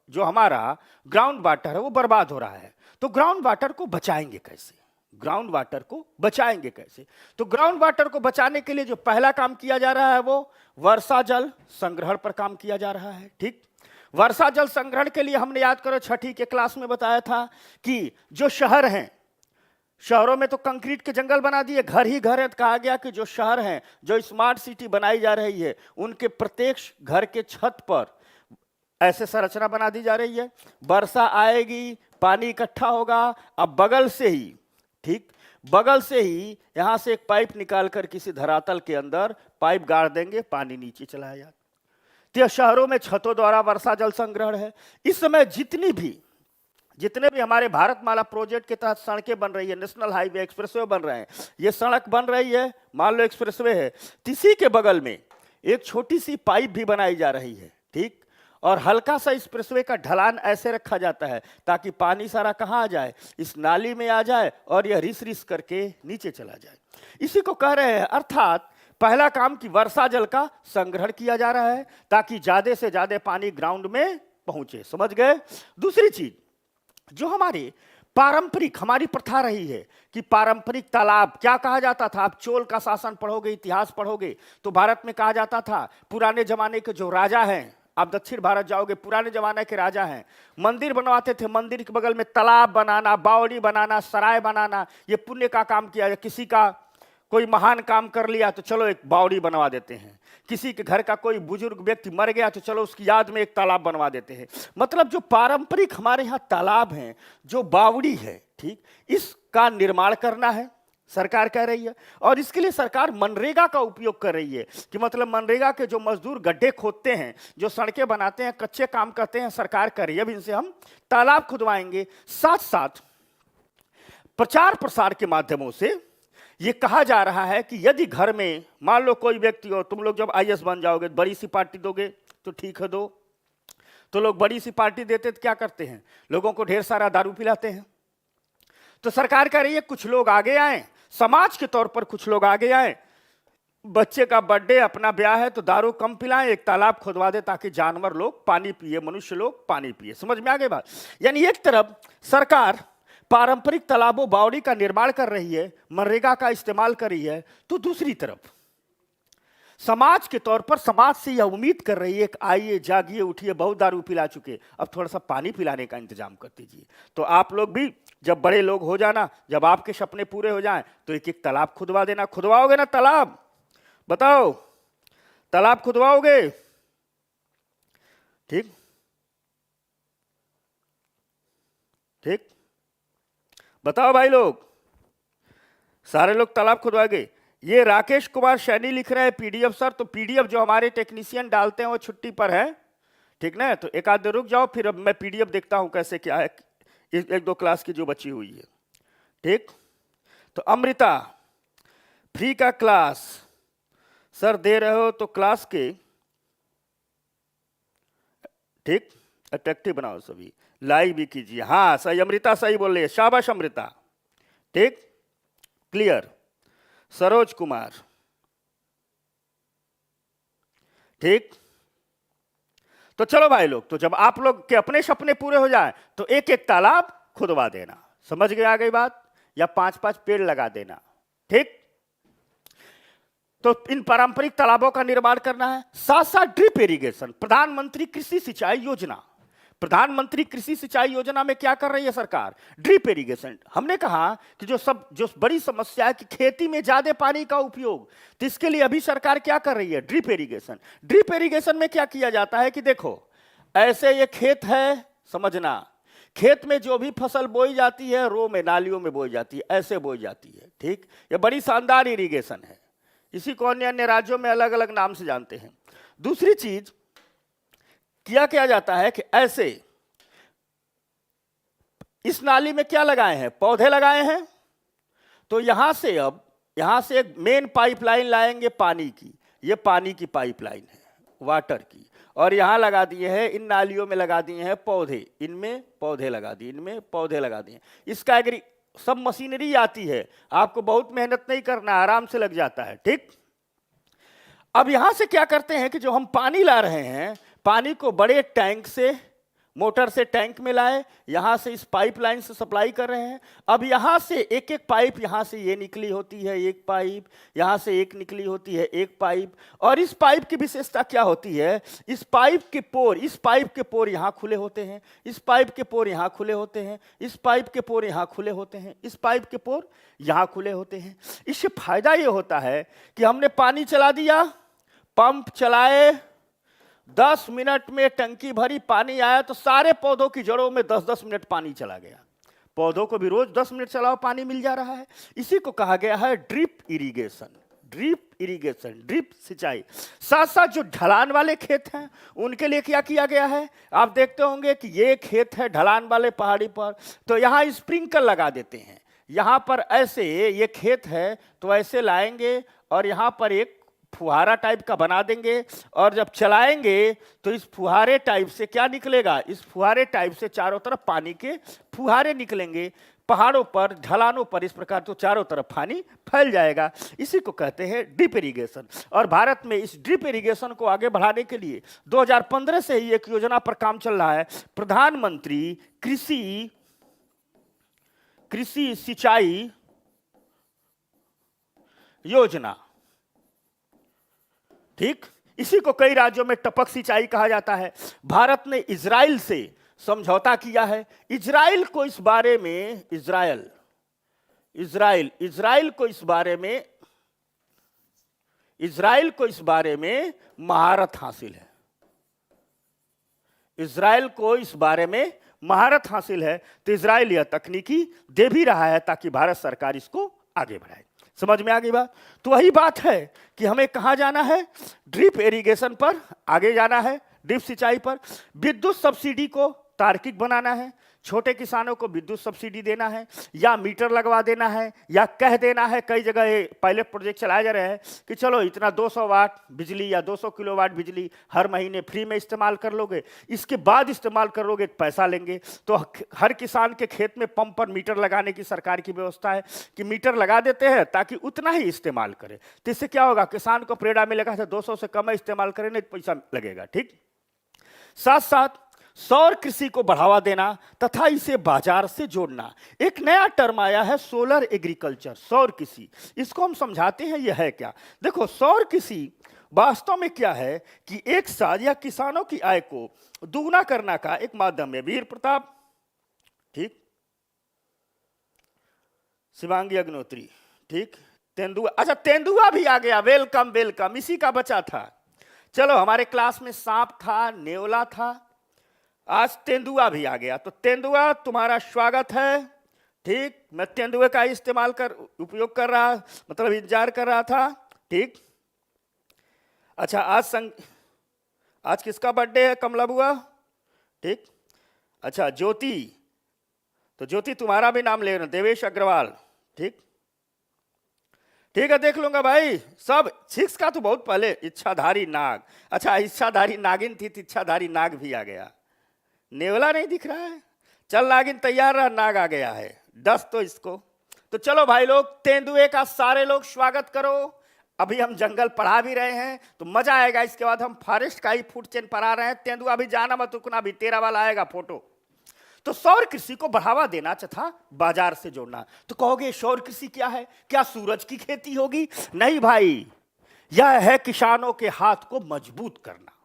Speaker 1: जो हमारा ग्राउंड वाटर है वो बर्बाद हो रहा है। तो ग्राउंड वाटर को बचाएंगे कैसे? ग्राउंड वाटर को बचाएंगे कैसे? तो ग्राउंड वाटर को बचाने के लिए जो पहला काम किया जा रहा है वो वर्षा जल संग्रहण पर काम किया जा रहा है। ठीक, वर्षा जल संग्रहण के लिए हमने, याद करो, 6ठी के क्लास में बताया था कि जो शहर हैं, शहरों में तो कंक्रीट के जंगल बना दिए, घर ही घर है, तो कहा गया कि जो शहर हैं, जो स्मार्ट सिटी बनाई जा रही है, उनके प्रत्येक घर के छत पर ऐसे संरचना बना दी जा रही है, वर्षा आएगी, पानी इकट्ठा होगा, अब बगल से ही, ठीक, बगल से ही यहां से एक पाइप निकालकर किसी धरातल के अंदर पाइप गाड़ देंगे, पानी नीचे चला जाए। तो शहरों में छतों द्वारा वर्षा जल संग्रहण है। इस समय जितने भी हमारे भारतमाला प्रोजेक्ट के तहत सड़कें बन रही है, नेशनल हाईवे, एक्सप्रेसवे बन रहे हैं, ये सड़क बन रही है, मान लो एक्सप्रेसवे है, इसी के बगल में एक छोटी सी पाइप भी बनाई जा रही है, ठीक, और हल्का सा एक्सप्रेसवे का ढलान ऐसे रखा जाता है ताकि पानी सारा कहाँ आ जाए, इस नाली में आ जाए और यह रिस रिस करके नीचे चला जाए। इसी को कह रहे हैं, अर्थात पहला काम कि वर्षा जल का संग्रहण किया जा रहा है ताकि ज्यादा से ज्यादा पानी ग्राउंड में पहुंचे। समझ गए? दूसरी चीज, जो हमारी प्रथा रही है कि पारंपरिक तालाब, क्या कहा जाता था, आप चोल का शासन पढ़ोगे, इतिहास पढ़ोगे तो भारत में कहा जाता था, पुराने जमाने के जो राजा हैं, आप दक्षिण भारत जाओगे, पुराने जमाने के राजा हैं, मंदिर बनवाते थे, मंदिर के बगल में तालाब बनाना, बावड़ी बनाना, सराय बनाना, ये पुण्य का काम किया जाए। किसी का कोई महान काम कर लिया तो चलो एक बावड़ी बनवा देते हैं, किसी के घर का कोई बुजुर्ग व्यक्ति मर गया तो चलो उसकी याद में एक तालाब बनवा देते हैं। मतलब जो पारंपरिक हमारे यहाँ तालाब हैं, जो बावड़ी है, ठीक, इसका निर्माण करना है, सरकार कह रही है। और इसके लिए सरकार मनरेगा का उपयोग कर रही है कि मतलब मनरेगा के जो मजदूर गड्ढे खोदते हैं, जो सड़कें बनाते हैं, कच्चे काम करते हैं, सरकार कह रही है अब इनसे हम तालाब खुदवाएंगे। साथ साथ प्रचार प्रसार के माध्यमों से ये कहा जा रहा है कि यदि घर में मान लो कोई व्यक्ति हो, तुम लोग जब आईएएस बन जाओगे बड़ी सी पार्टी दोगे तो ठीक है दो, तो लोग बड़ी सी पार्टी देते तो क्या करते हैं, लोगों को ढेर सारा दारू पिलाते हैं। तो सरकार कह रही है कुछ लोग आगे आए, समाज के तौर पर कुछ लोग आगे आए, बच्चे का बर्थडे, अपना ब्याह है तो दारू कम पिलाएं, एक तालाब खुदवा दे ताकि जानवर लोग पानी पिए, मनुष्य लोग पानी पिए। समझ में आ गई बात? यानी एक तरफ सरकार पारंपरिक तालाबों, बावड़ी का निर्माण कर रही है, मनरेगा का इस्तेमाल कर रही है, तो दूसरी तरफ समाज के तौर पर समाज से यह उम्मीद कर रही है कि आइए जागिए उठिए, बहुत दारू पिला चुके, अब थोड़ा सा पानी पिलाने का इंतजाम कर दीजिए। तो आप लोग भी जब बड़े लोग हो जाना, जब आपके सपने पूरे हो जाएं, तो एक एक तालाब खुदवा देना। खुदवाओगे ना तालाब? बताओ, तालाब खुदवाओगे? ठीक ठीक, बताओ भाई लोग, सारे लोग तालाब खुदवाएंगे? ये राकेश कुमार सैनी लिख रहे हैं पीडीएफ सर, तो पीडीएफ जो हमारे टेक्नीशियन डालते हैं वो छुट्टी पर है, ठीक ना? तो एक आध रुक जाओ, फिर अब मैं पीडीएफ देखता हूं कैसे क्या है, एक दो क्लास की जो बची हुई है। ठीक, तो अमृता, फ्री का क्लास सर दे रहे हो तो क्लास के ठीक अट्रैक्टिव बनाओ, सभी लाइक भी कीजिए। हाँ सही, अमृता सही बोल रही है, शाबाश अमृता। ठीक, क्लियर। सरोज कुमार, ठीक। तो चलो भाई लोग, तो जब आप लोग के अपने सपने पूरे हो जाए तो एक एक तालाब खुदवा देना, समझ गए आ गई बात? या 5-5 पेड़ लगा देना। ठीक, तो इन पारंपरिक तालाबों का निर्माण करना है, साथ साथ ड्रिप इरिगेशन। प्रधानमंत्री कृषि सिंचाई योजना, प्रधानमंत्री कृषि सिंचाई योजना में क्या कर रही है सरकार? Drip irrigation. हमने कहा कि जो बड़ी समस्या है कि खेती में ज्यादा पानी का उपयोग, तो इसके लिए अभी सरकार क्या कर रही है? Drip irrigation. ड्रिप इरिगेशन में क्या किया जाता है कि देखो, ऐसे ये खेत है, समझना, खेत में जो भी फसल बोई जाती है रो में, नालियों में बोई जाती है, ऐसे बोई जाती है। ठीक, ये बड़ी शानदार इरिगेशन है, इसी को अन्य अन्य राज्यों में अलग अलग नाम से जानते हैं। दूसरी चीज क्या जाता है कि ऐसे इस नाली में क्या लगाए हैं? पौधे लगाए हैं। तो यहां से अब एक मेन पाइपलाइन लाएंगे पानी की, ये पानी की पाइपलाइन है वाटर की, और यहां लगा दिए हैं, इन नालियों में लगा दिए हैं पौधे, इनमें पौधे लगा दिए, इनमें पौधे लगा दिए। इसका सब मशीनरी आती है, आपको बहुत मेहनत नहीं करना, आराम से लग जाता है। ठीक, अब यहां से क्या करते हैं कि जो हम पानी ला रहे हैं, पानी को बड़े टैंक से, मोटर से टैंक में लाए, यहां से इस पाइपलाइन से सप्लाई कर रहे हैं। अब यहां से एक एक पाइप, यहां से ये निकली होती है एक पाइप, यहां से एक निकली होती है एक पाइप, और इस पाइप की विशेषता क्या होती है? इस पाइप के पोर यहां खुले होते हैं, इस पाइप के पोर यहां खुले होते हैं, इस पाइप के पोर यहां खुले होते हैं, इस पाइप के पोर यहां खुले होते हैं। इससे फायदा ये होता है कि हमने पानी चला दिया, पंप चलाए, 10 मिनट में टंकी भरी, पानी आया तो सारे पौधों की जड़ों में 10-10 मिनट पानी चला गया। पौधों को भी रोज 10 मिनट चलाओ, पानी मिल जा रहा है। इसी को कहा गया है drip irrigation. Drip irrigation, drip सिंचाई। साथ साथ जो ढलान वाले खेत हैं उनके लिए क्या किया गया है? आप देखते होंगे कि ये खेत है ढलान वाले पहाड़ी पर, तो यहाँ स्प्रिंकल लगा देते हैं। यहाँ पर ऐसे ये खेत है तो ऐसे लाएंगे और यहाँ पर एक फुहारा टाइप का बना देंगे, और जब चलाएंगे तो इस फुहारे टाइप से क्या निकलेगा? इस फुहारे टाइप से चारों तरफ पानी के फुहारे निकलेंगे, पहाड़ों पर, ढलानों पर, इस प्रकार तो चारों तरफ पानी फैल जाएगा। इसी को कहते हैं ड्रिप इरिगेशन। और भारत में इस ड्रिप इरिगेशन को आगे बढ़ाने के लिए 2015 से ही एक योजना पर काम चल रहा है, प्रधानमंत्री कृषि सिंचाई योजना। ठीक, इसी को कई राज्यों में टपक सिंचाई कहा जाता है। भारत ने इजराइल से समझौता किया है। इजराइल को इस बारे में महारत हासिल है। इजराइल को इस बारे में महारत हासिल है, तो इजराइल यह तकनीकी दे भी रहा है ताकि भारत सरकार इसको आगे बढ़ाए। समझ में आ गई बात? तो वही बात है कि हमें कहां जाना है? ड्रिप इरिगेशन पर आगे जाना है, ड्रिप सिंचाई पर। विद्युत सब्सिडी को तार्किक बनाना है, छोटे किसानों को विद्युत सब्सिडी देना है, या मीटर लगवा देना है, या कह देना है। कई जगह पायलट प्रोजेक्ट चलाए जा रहे हैं कि चलो इतना 200 वाट बिजली या 200 किलोवाट बिजली हर महीने फ्री में इस्तेमाल कर लोगे, इसके बाद इस्तेमाल करोगे पैसा लेंगे। तो हर किसान के खेत में पंप पर मीटर लगाने की सरकार की व्यवस्था है कि मीटर लगा देते हैं ताकि उतना ही इस्तेमाल करे। तो इससे क्या होगा? किसान को प्रेरणा मिलेगा, 200 से कम इस्तेमाल करें नहीं तो पैसा लगेगा। ठीक, साथ साथ सौर कृषि को बढ़ावा देना तथा इसे बाजार से जोड़ना। एक नया टर्म आया है, सोलर एग्रीकल्चर, सौर कृषि। इसको हम समझाते हैं, यह है क्या? देखो, सौर कृषि वास्तव में क्या है कि एक साल या किसानों की आय को दुगना करना का एक माध्यम है। वीर प्रताप, ठीक, शिवांगी अग्निहोत्री, ठीक, तेंदुआ, अच्छा तेंदुआ भी आ गया, वेलकम वेलकम, इसी का बचा था। चलो, हमारे क्लास में सांप था, नेवला था, आज तेंदुआ भी आ गया। तो तेंदुआ तुम्हारा स्वागत है, ठीक। मैं तेंदुए का इस्तेमाल कर उपयोग कर रहा, मतलब इंतजार कर रहा था, ठीक। अच्छा, आज किसका बर्थडे है कमला बुआ, ठीक। अच्छा ज्योति, तो ज्योति तुम्हारा भी नाम ले रहे, देवेश अग्रवाल, ठीक, ठीक है, देख लूंगा भाई सब। 6 का तो बहुत पहले, इच्छाधारी नाग, अच्छा इच्छाधारी नागिन थी, इच्छाधारी नाग भी आ गया। नेवला नहीं दिख रहा है, चल नागिन तैयार रहा, नाग आ गया है, 10 तो इसको। तो चलो भाई लोग, तेंदुए का सारे लोग स्वागत करो। अभी हम जंगल पढ़ा भी रहे हैं तो मजा आएगा, इसके बाद हम फॉरेस्ट का ही फूड चेन पढ़ा रहे हैं। तेंदुआ भी जाना मत रुकना, भी तेरा वाला आएगा फोटो। तो सौर कृषि को बढ़ावा देना तथा बाजार से जोड़ना। तो कहोगे सौर कृषि क्या है, क्या सूरज की खेती होगी? नहीं भाई, यह है किसानों के हाथ को मजबूत करना।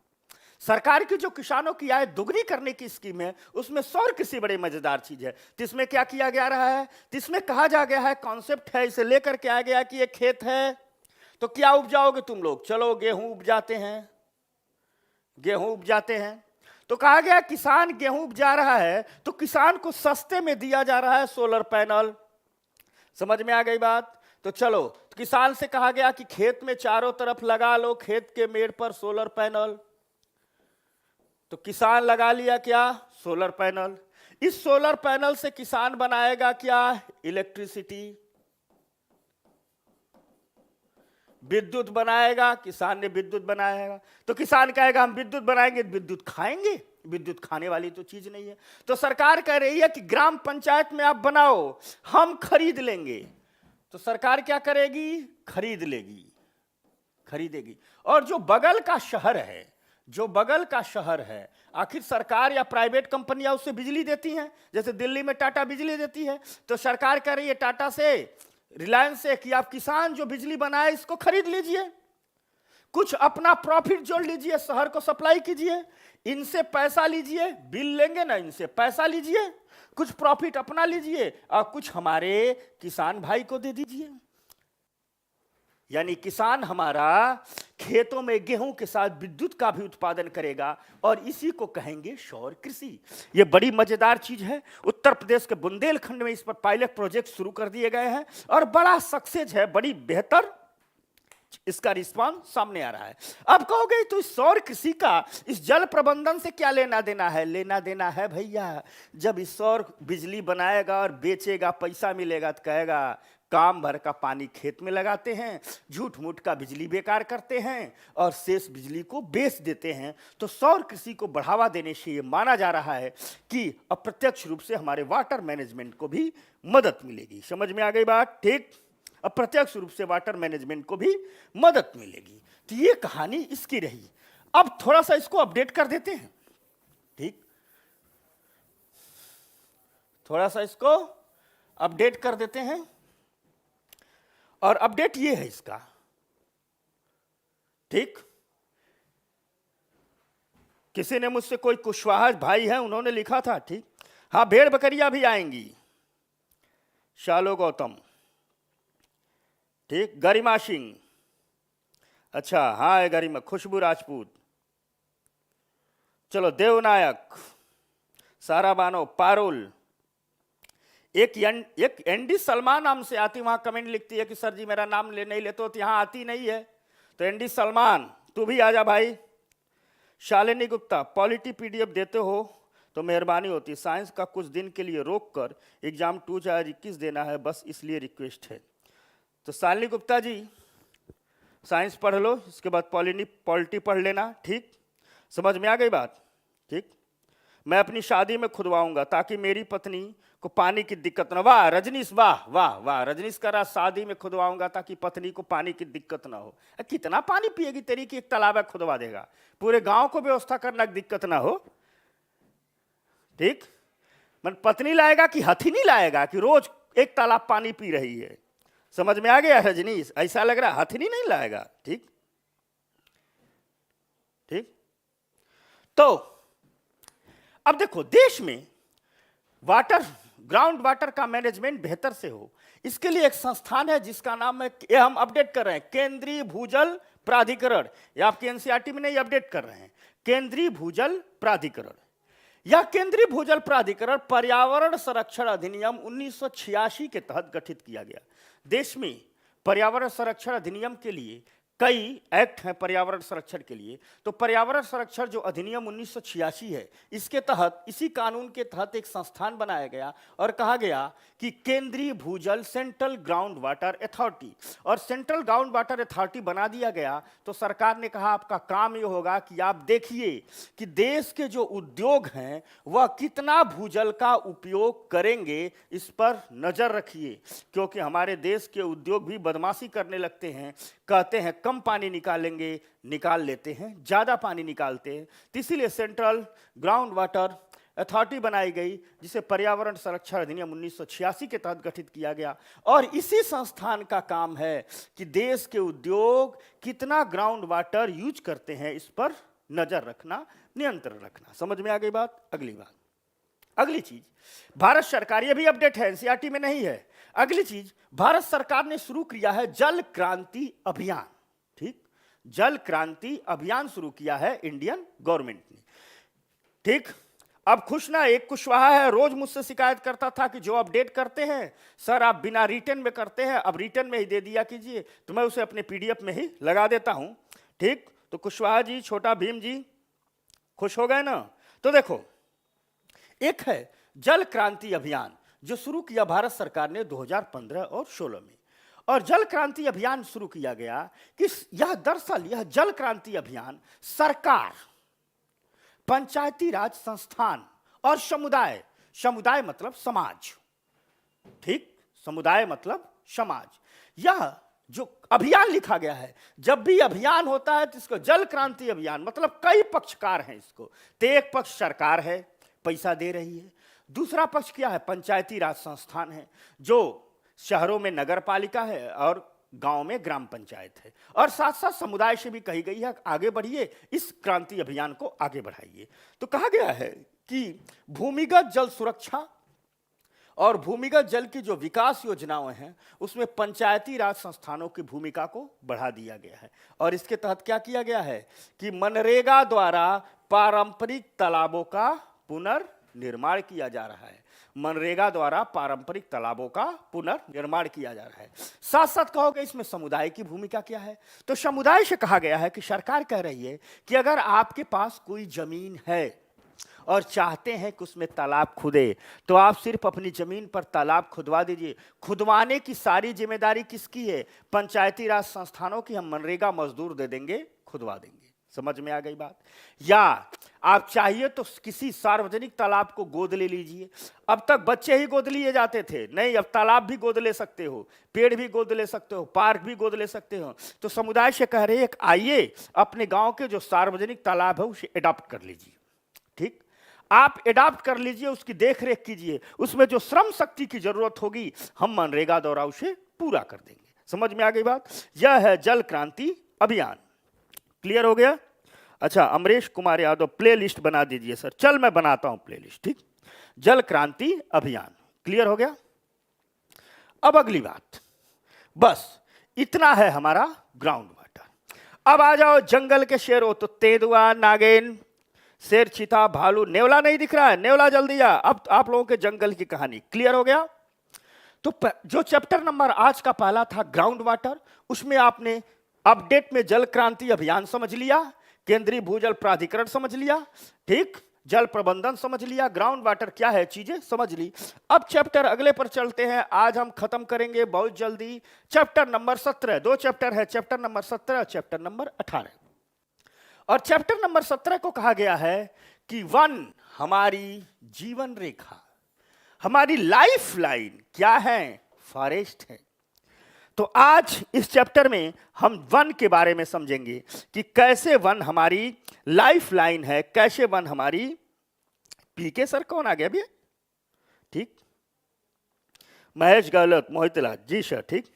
Speaker 1: सरकार की जो किसानों की आय दुगनी करने की स्कीम है, उसमें सौर कृषि बड़ी मजेदार चीज है। तो इसमें क्या किया गया रहा है, तो इसमें कहा जा गया है, कॉन्सेप्ट है, इसे लेकर के आ गया कि ये खेत है तो क्या उपजाओगे तुम लोग? चलो गेहूं उपजाते हैं, गेहूं उपजाते हैं। तो कहा गया किसान गेहूं उपजा रहा है तो किसान को सस्ते में दिया जा रहा है सोलर पैनल। समझ में आ गई बात? तो चलो, तो किसान से कहा गया कि खेत में चारों तरफ लगा लो, खेत के मेड़ पर सोलर पैनल। तो किसान लगा लिया क्या? Solar panel. इस सोलर पैनल से किसान बनाएगा क्या? इलेक्ट्रिसिटी, विद्युत बनाएगा। किसान ने विद्युत बनाएगा तो किसान कहेगा हम विद्युत बनाएंगे, विद्युत खाएंगे? विद्युत खाने वाली तो चीज नहीं है। तो सरकार कह रही है कि ग्राम पंचायत में आप बनाओ, हम खरीद लेंगे। तो सरकार क्या करेगी? खरीद लेगी, खरीदेगी। और जो बगल का शहर है, जो बगल का शहर है, आखिर सरकार या प्राइवेट कंपनियां उससे बिजली देती हैं। जैसे दिल्ली में टाटा बिजली देती है, तो सरकार कह रही है टाटा से, रिलायंस से, कि आप किसान जो बिजली बनाए इसको खरीद लीजिए, कुछ अपना प्रॉफिट जोड़ लीजिए, शहर को सप्लाई कीजिए, इनसे पैसा लीजिए, बिल लेंगे ना, इनसे पैसा लीजिए, कुछ प्रॉफिट अपना लीजिए और कुछ हमारे किसान भाई को दे दीजिए। यानी किसान हमारा खेतों में गेहूं के साथ विद्युत का भी उत्पादन करेगा और इसी को कहेंगे सौर कृषि। ये बड़ी मजेदार चीज है। उत्तर प्रदेश के बुंदेलखंड में इस पर पायलट प्रोजेक्ट शुरू कर दिए गए हैं और बड़ा सक्सेस है, बड़ी बेहतर इसका रिस्पांस सामने आ रहा है। अब कहोगे तो इस सौर कृषि का इस जल प्रबंधन से क्या लेना देना है? लेना देना है भैया, जब इस सौर बिजली बनाएगा और बेचेगा, पैसा मिलेगा तो कहेगा काम भर का पानी खेत में लगाते हैं, झूठ मूठ का बिजली बेकार करते हैं और शेष बिजली को बेच देते हैं। तो सौर कृषि को बढ़ावा देने से ये माना जा रहा है कि अप्रत्यक्ष रूप से हमारे वाटर मैनेजमेंट को भी मदद मिलेगी। समझ में आ गई बात? ठीक, अप्रत्यक्ष रूप से वाटर मैनेजमेंट को भी मदद मिलेगी। तो ये कहानी इसकी रही। अब थोड़ा सा इसको अपडेट कर देते हैं, ठीक, थोड़ा सा इसको अपडेट कर देते हैं। और अपडेट ये है इसका, ठीक, किसी ने मुझसे, कोई कुशवाहा भाई है, उन्होंने लिखा था, ठीक, हाँ भेड़ बकरियां भी आएंगी। शालो गौतम, ठीक, गरिमा सिंह, अच्छा हाँ है गरिमा, खुशबू राजपूत, चलो देवनायक, सारा बानो, पारुल, एक एनडी सलमान नाम से आती, वहां कमेंट लिखती है कि सर जी मेरा नाम ले नहीं लेते हो, तो यहां आती नहीं है। तो एनडी सलमान तू भी आजा भाई। शालिनी गुप्ता, पॉलिटी पीडीएफ देते हो तो मेहरबानी होती, साइंस का कुछ दिन के लिए रोक कर एग्जाम 2021 देना है, बस इसलिए रिक्वेस्ट है। तो शालिनी गुप्ता जी साइंस पढ़ लो, इसके बाद पॉलिटी पढ़ लेना, ठीक, समझ में आ गई बात? ठीक, मैं अपनी शादी में खुदवाऊंगा ताकि मेरी पत्नी को पानी की दिक्कत ना। वाह रजनीश, वाह वाह वाह, रजनीश करा शादी में खुदवाऊंगा ताकि पत्नी को पानी की दिक्कत ना हो। कितना पानी पिएगी तेरी की एक तालाब खुदवा देगा, पूरे गांव को व्यवस्था करना, दिक्कत ना हो, ठीक। मन पत्नी लाएगा कि हथिनी लाएगा कि रोज एक तालाब पानी पी रही है? समझ में आ गया रजनीश? ऐसा लग रहा हथिनी नहीं लाएगा, ठीक। ठीक। तो अब देखो, देश में वाटर, ग्राउंड वाटर का मैनेजमेंट बेहतर से हो, इसके लिए एक संस्थान है जिसका नाम है, ये हम अपडेट कर रहे हैं, केंद्रीय भूजल प्राधिकरण। ये आपके एनसीईआरटी में नहीं, अपडेट कर रहे हैं, केंद्रीय भूजल प्राधिकरण। यह केंद्रीय भूजल प्राधिकरण पर्यावरण संरक्षण अधिनियम 1986 के तहत गठित किया गया। देश में पर्यावरण संरक्षण अधिनियम के लिए कई एक्ट हैं पर्यावरण संरक्षण के लिए। तो पर्यावरण संरक्षण जो अधिनियम 1986 है, इसके तहत, इसी कानून के तहत एक संस्थान बनाया गया और कहा गया कि केंद्रीय भूजल, सेंट्रल ग्राउंड वाटर अथॉरिटी, और सेंट्रल ग्राउंड वाटर अथॉरिटी बना दिया गया। तो सरकार ने कहा आपका काम ये होगा कि आप देखिए कि देश के जो उद्योग हैं वह कितना भूजल का उपयोग करेंगे, इस पर नजर रखिए, क्योंकि हमारे देश के उद्योग भी बदमाशी करने लगते हैं, कहते हैं कम पानी निकालेंगे, निकाल लेते हैं, ज्यादा पानी निकालते हैं। तो इसीलिए सेंट्रल ग्राउंड वाटर अथॉरिटी बनाई गई, जिसे पर्यावरण संरक्षण अधिनियम 1986 के तहत गठित किया गया। और इसी संस्थान का काम है कि देश के उद्योग कितना ग्राउंड वाटर यूज करते हैं, इस पर नजर रखना, नियंत्रण रखना। समझ में आ गई बात? अगली बात, अगली चीज, भारत सरकार, ये भी अपडेट है, एनसीईआरटी में नहीं है। अगली चीज, भारत सरकार ने शुरू किया है जल क्रांति अभियान। ठीक, जल क्रांति अभियान शुरू किया है इंडियन गवर्नमेंट ने। ठीक, अब खुश ना, एक कुशवाहा है, रोज मुझसे शिकायत करता था कि जो अपडेट करते हैं सर आप बिना रिटर्न में करते हैं, अब रिटर्न में ही दे दिया कीजिए, तो मैं उसे अपने पीडीएफ में ही लगा देता हूं। ठीक, तो कुशवाहा जी, छोटा भीम जी, खुश हो गए ना? तो देखो, एक है जल क्रांति अभियान जो शुरू किया भारत सरकार ने 2015 और 16 में। और जल क्रांति अभियान शुरू किया गया कि यह दरअसल, यह जल क्रांति अभियान सरकार, पंचायती राज संस्थान और समुदाय, समुदाय मतलब समाज, ठीक, समुदाय मतलब समाज, यह जो अभियान लिखा गया है, जब भी अभियान होता है तो इसको जल क्रांति अभियान, मतलब कई पक्षकार हैं इसको। तो एक पक्ष सरकार है, पैसा दे रही है, दूसरा पक्ष क्या है, पंचायती राज संस्थान है, जो शहरों में नगर पालिका है और गांव में ग्राम पंचायत है, और साथ साथ समुदाय से भी कही गई है आगे बढ़िए, इस क्रांति अभियान को आगे बढ़ाइए। तो कहा गया है कि भूमिगत जल सुरक्षा और भूमिगत जल की जो विकास योजनाएं हैं उसमें पंचायती राज संस्थानों की भूमिका को बढ़ा दिया गया है। और इसके तहत क्या किया गया है कि मनरेगा द्वारा पारंपरिक तालाबों का पुनर्निर्माण किया जा रहा है। मनरेगा द्वारा पारंपरिक तालाबों का पुनर्निर्माण किया जा रहा है। साथ साथ कहोगे इसमें समुदाय की भूमिका क्या है, तो समुदाय से कहा गया है कि सरकार कह रही है कि अगर आपके पास कोई जमीन है और चाहते हैं कि उसमें तालाब खुदे, तो आप सिर्फ अपनी जमीन पर तालाब खुदवा दीजिए। खुदवाने की सारी जिम्मेदारी किसकी है? पंचायती राज संस्थानों की। हम मनरेगा मजदूर दे देंगे, खुदवा देंगे। समझ में आ गई बात? या आप चाहिए तो किसी सार्वजनिक तालाब को गोद ले लीजिए। अब तक बच्चे ही गोद लिए जाते थे, नहीं, अब तालाब भी गोद ले सकते हो, पेड़ भी गोद ले सकते हो, पार्क भी गोद ले सकते हो। तो समुदाय से कह रहे हैं आइए अपने गांव के जो सार्वजनिक तालाब है उसे एडॉप्ट कर लीजिए। ठीक, आप एडॉप्ट कर लीजिए, उसकी देखरेख कीजिए, उसमें जो श्रम शक्ति की जरूरत होगी हम मनरेगा द्वारा उसे पूरा कर देंगे। समझ में आ गई बात? यह है जल क्रांति अभियान। क्लियर हो गया? अच्छा, अमरीश कुमार यादव प्ले लिस्ट बना दीजिए सर। चल मैं बनाता हूं प्ले लिस्ट। ठीक, जल क्रांति अभियान क्लियर हो गया। अब अगली बात, बस इतना है हमारा ग्राउंड वाटर। अब आ जाओ जंगल के शेरों, तो तेंदुआ, नागिन, शेर, चीता, भालू, नेवला नहीं दिख रहा है, नेवला जल्दी आ। अब आप लोगों के जंगल की कहानी क्लियर हो गया। तो जो चैप्टर नंबर आज का पहला था ग्राउंड वाटर, उसमें आपने अपडेट में जल क्रांति अभियान समझ लिया, केंद्रीय भूजल प्राधिकरण समझ लिया, ठीक, जल प्रबंधन समझ लिया, ग्राउंड वाटर क्या है चीजें समझ ली। अब चैप्टर अगले पर चलते हैं, आज हम खत्म करेंगे बहुत जल्दी चैप्टर नंबर 17। दो चैप्टर है, चैप्टर नंबर 17 और चैप्टर नंबर 18। और चैप्टर नंबर 17 को कहा गया है कि वन हमारी जीवन रेखा, हमारी लाइफ लाइन क्या है? फॉरेस्ट है। तो आज इस चैप्टर में हम वन के बारे में समझेंगे कि कैसे वन हमारी लाइफ लाइन है, कैसे वन हमारी, पीके सर कौन आ गया भैया? ठीक, महेश गहलोत, मोहित लाल जी सर। ठीक,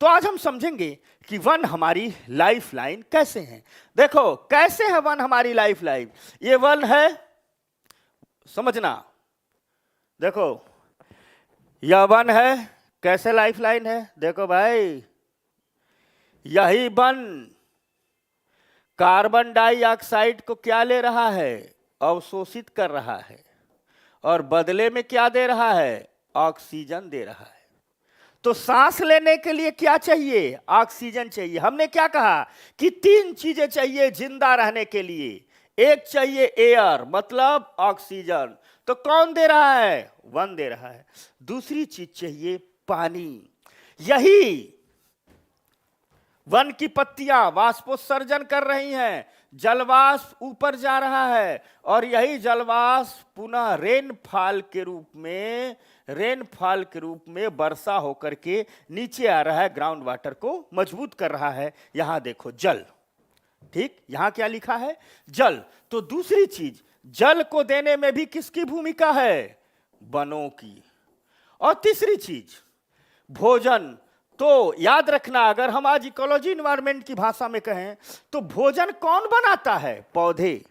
Speaker 1: तो आज हम समझेंगे कि वन हमारी लाइफ लाइन कैसे है। देखो कैसे है वन हमारी लाइफ लाइन। ये वन है, समझना, देखो यह वन है, कैसे लाइफ लाइन है। देखो भाई, यही वन कार्बन डाइऑक्साइड को क्या ले रहा है, अवशोषित कर रहा है, और बदले में क्या दे रहा है, ऑक्सीजन दे रहा है। तो सांस लेने के लिए क्या चाहिए, ऑक्सीजन चाहिए। हमने क्या कहा कि 3 चीजें चाहिए जिंदा रहने के लिए। एक चाहिए एयर, मतलब ऑक्सीजन, तो कौन दे रहा है, वन दे रहा है। दूसरी चीज चाहिए पानी। यही वन की पत्तियां वाष्पोत्सर्जन कर रही हैं, जलवाष्प ऊपर जा रहा है, और यही जलवाष्प पुनः रेनफॉल के रूप में वर्षा होकर के नीचे आ रहा है, ग्राउंड वाटर को मजबूत कर रहा है। यहां देखो जल, ठीक, यहां क्या लिखा है, जल। तो दूसरी चीज, जल को देने में भी किसकी भूमिका है, वनों की। और तीसरी चीज भोजन। तो याद रखना, अगर हम आज इकोलॉजी एनवायरनमेंट की भाषा में कहें तो भोजन कौन बनाता है, पौधे।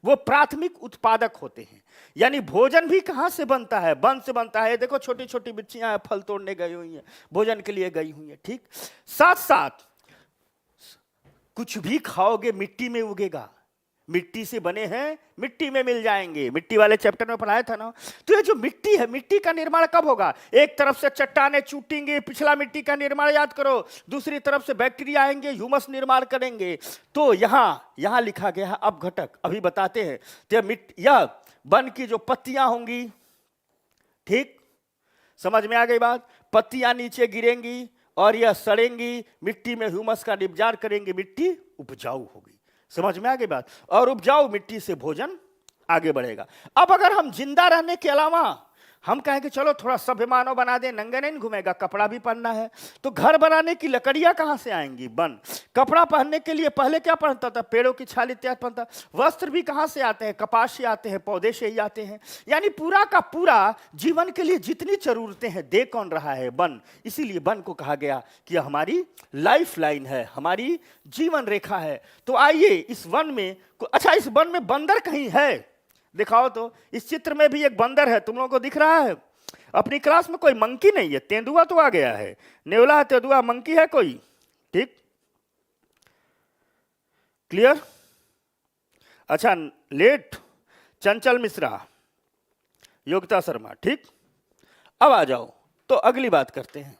Speaker 1: वो प्राथमिक उत्पादक होते हैं। यानी भोजन भी कहां से बनता है, वन से बनता है। देखो छोटी छोटी बच्चियां फल तोड़ने गई हुई हैं, भोजन के लिए गई हुई हैं, ठीक। साथ साथ कुछ भी खाओगे मिट्टी में उगेगा, मिट्टी से बने हैं मिट्टी में मिल जाएंगे। मिट्टी वाले चैप्टर में पढ़ाया था ना। तो ये जो मिट्टी है, मिट्टी का निर्माण कब होगा, एक तरफ से चट्टानें छूटेंगे, पिछला मिट्टी का निर्माण याद करो, दूसरी तरफ से बैक्टीरिया आएंगे, ह्यूमस निर्माण करेंगे। तो यहां लिखा गया है अपघटक, अभी बताते हैं। तो यह वन की जो पत्तियां होंगी, ठीक, समझ में आ गई बात, पत्तियां नीचे गिरेंगी और यह सड़ेंगी, मिट्टी में ह्यूमस का निपजार करेंगे, मिट्टी उपजाऊ होगी। समझ में आ गई बात। और उपजाऊ मिट्टी से भोजन आगे बढ़ेगा। अब अगर हम जिंदा रहने के अलावा हम कहें कि चलो थोड़ा सभ्य मानव बना दें, नंगे नहीं घूमेगा, कपड़ा भी पहनना है, तो घर बनाने की लकड़ियां कहां से आएंगी, वन। कपड़ा पहनने के लिए पहले क्या पहनता था, पेड़ों की छाल इत्यादि पहनता। वस्त्र भी कहां से आते हैं, कपास से आते हैं, पौधे से ही आते हैं। यानी पूरा का पूरा जीवन के लिए जितनी जरूरतें हैं दे कौन रहा है, वन। इसीलिए वन को कहा गया कि हमारी लाइफ लाइन है, हमारी जीवन रेखा है। तो आइए इस वन में, अच्छा इस वन में बंदर कहीं है, दिखाओ तो। इस चित्र में भी एक बंदर है, तुम लोगों को दिख रहा है। अपनी क्लास में कोई मंकी नहीं है, तेंदुआ तो आ गया है, नेवला है, तेंदुआ, मंकी है कोई, ठीक, क्लियर। अच्छा, लेट, चंचल मिश्रा, योगिता शर्मा, ठीक। अब आ जाओ, तो अगली बात करते हैं।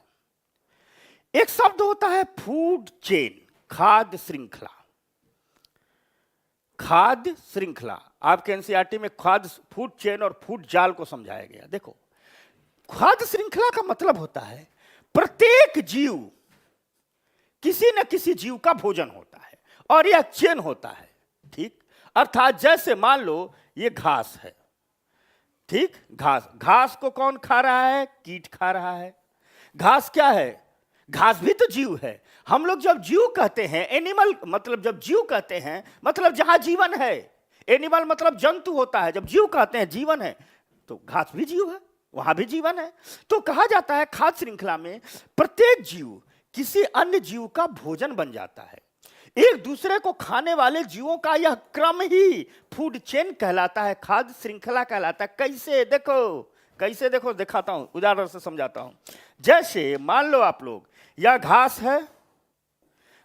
Speaker 1: एक शब्द होता है फूड चेन, खाद्य श्रृंखला। खाद्य श्रृंखला आपके एनसीईआरटी में खाद्य, फूड चेन और फूड जाल को समझाया गया। देखो खाद्य श्रृंखला का मतलब होता है प्रत्येक जीव, किसी न किसी जीव का भोजन होता है और यह चेन होता है, ठीक। अर्थात जैसे मान लो ये घास है, ठीक, घास को कौन खा रहा है, कीट खा रहा है। घास क्या है, घास भी तो जीव है। हम लोग जब जीव कहते हैं, एनिमल मतलब जब जीव कहते हैं मतलब जहां जीवन है, एनिमल मतलब जंतु होता है। जब जीव कहते हैं जीवन है, तो घास भी जीव है, वहां भी जीवन है। तो कहा जाता है खाद्य श्रृंखला में प्रत्येक जीव किसी अन्य जीव का भोजन बन जाता है। एक दूसरे को खाने वाले जीवों का यह क्रम ही फूड चेन कहलाता है, खाद्य श्रृंखला कहलाता है। कैसे देखो, कैसे देखो, दिखाता हूं, उदाहरण से समझाता हूं। जैसे मान लो आप लोग, यह घास है,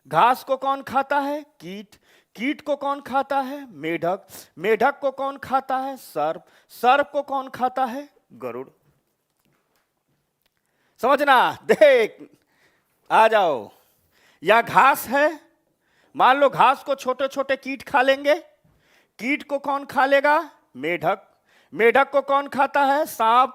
Speaker 1: घास को कौन खाता है, कीट। कीट को कौन खाता है, मेढक। मेढक को कौन खाता है, सर्प। सर्प को कौन खाता है, गरुड़। समझना, देख, आ जाओ। यह घास है, मान लो घास को छोटे छोटे कीट खा लेंगे। कीट को कौन खा लेगा, मेढक। मेढक को कौन खाता है, सांप।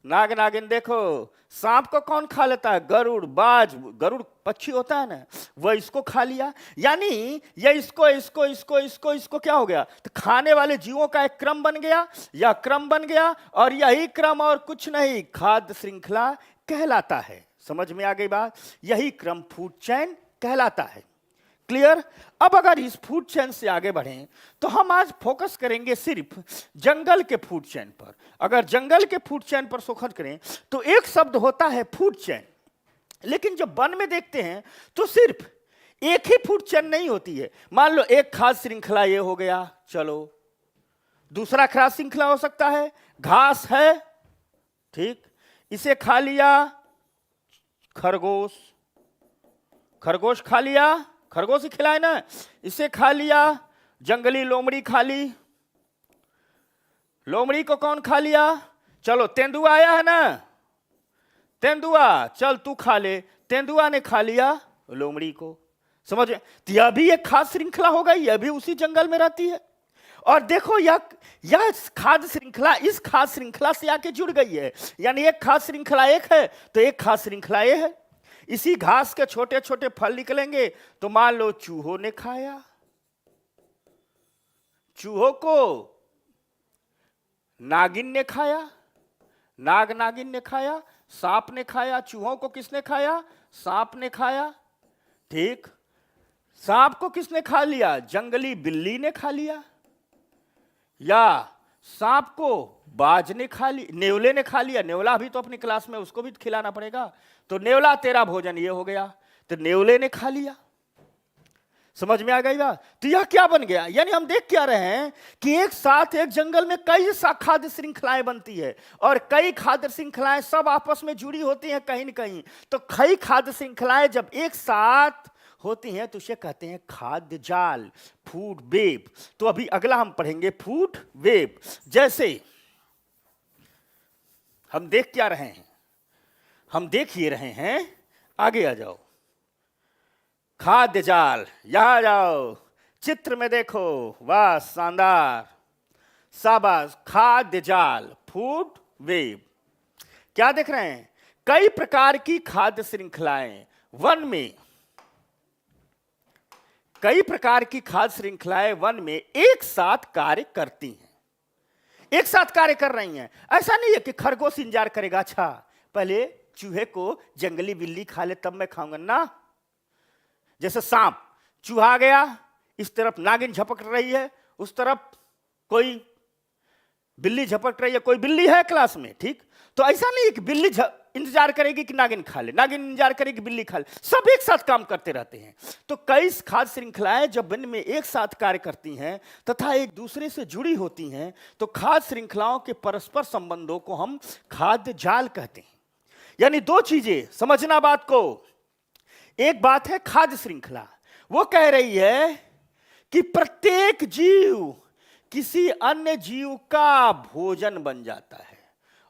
Speaker 1: नाग नागिन, देखो सांप को कौन खा लेता है, गरुड़। बाज, गरुड़ पक्षी होता है ना, वह इसको खा लिया। यानी ये इसको क्या हो गया, तो खाने वाले जीवों का एक क्रम बन गया, यह क्रम बन गया, और यही क्रम और कुछ नहीं खाद्य श्रृंखला कहलाता है। समझ में आ गई बात, यही क्रम फूड चेन कहलाता है। क्लियर। अब अगर इस फूड चेन से आगे बढ़ें तो हम आज फोकस करेंगे सिर्फ जंगल के फूड चेन पर। अगर जंगल के फूड चेन पर फोकस करें तो एक शब्द होता है फूड चेन। लेकिन जब वन में देखते हैं तो सिर्फ एक ही फूड चेन नहीं होती है। मान लो एक खाद्य श्रृंखला ये हो गया, चलो दूसरा खाद्य श्रृंखला हो सकता है घास है, ठीक, इसे खा लिया खरगोश, खरगोश खा लिया, खरगोश ही खिलाए ना, इसे खा लिया जंगली लोमड़ी खा ली, लोमड़ी को कौन खा लिया, चलो तेंदुआ आया है ना, तेंदुआ चल तू खा ले, तेंदुआ ने खा लिया लोमड़ी को। समझ में? तो यह भी एक खाद्य श्रृंखला हो गई, यह भी उसी जंगल में रहती है। और देखो यह खाद्य श्रृंखला इस खाद्य श्रृंखला से आके जुड़ गई है, यानी एक खाद्य श्रृंखला एक है तो एक खाद्य श्रृंखला ये है। इसी घास के छोटे छोटे फल निकलेंगे, तो मान लो चूहों ने खाया, चूहों को नागिन ने खाया, नाग नागिन ने खाया, सांप ने खाया, चूहों को किसने खाया, सांप ने खाया, ठीक, सांप को किसने खा लिया, जंगली बिल्ली ने खा लिया, या सांप को बाज ने खा लिया, नेवले ने खा लिया, नेवला अभी तो अपनी क्लास में उसको भी खिलाना पड़ेगा, तो नेवला तेरा भोजन ये हो गया, तो नेवले ने खा लिया। समझ में आ गई बात? तो यह क्या बन गया, यानी हम देख क्या रहे हैं कि एक साथ एक जंगल में कई खाद्य श्रृंखलाएं बनती है, और कई खाद्य श्रृंखलाएं सब आपस में जुड़ी होती हैं कहीं न कहीं। तो कई खाद्य श्रृंखलाएं जब एक साथ होती हैं तो उसे कहते हैं खाद्य जाल, फूड वेब। तो अभी अगला हम पढ़ेंगे फूड वेब। जैसे हम देख क्या रहे हैं, हम देख ये रहे हैं, आगे आ जाओ, खाद्य जाल, यहां जाओ, चित्र में देखो, वाह शानदार, शाबाश, खाद्य जाल, फूड वेब। क्या देख रहे हैं, कई प्रकार की खाद्य श्रृंखलाएं वन में, कई प्रकार की खाद्य श्रृंखलाएं वन में एक साथ कार्य करती हैं, एक साथ कार्य कर रही हैं। ऐसा नहीं है कि खरगोश इंतजार करेगा, अच्छा पहले चूहे को जंगली बिल्ली खा ले तब मैं खाऊंगा ना। जैसे सांप, चूहा आ गया, इस तरफ नागिन झपक रही है, उस तरफ कोई बिल्ली झपक रही है, कोई बिल्ली है क्लास में, ठीक, तो ऐसा नहीं है कि बिल्ली इंतजार करेगी कि नागिन खा ले, नागिन इंतजार करेगी बिल्ली खा ले, सब एक साथ काम करते रहते हैं। तो कई खाद्य श्रृंखलाएं जब वन में एक साथ कार्य करती हैं तथा एक दूसरे से जुड़ी होती हैं, तो खाद्य श्रृंखलाओं के परस्पर संबंधों को हम खाद्य जाल कहते हैं। यानी दो चीजें समझना बात को, एक बात है खाद्य श्रृंखला, वो कह रही है कि प्रत्येक जीव किसी अन्य जीव का भोजन बन जाता है,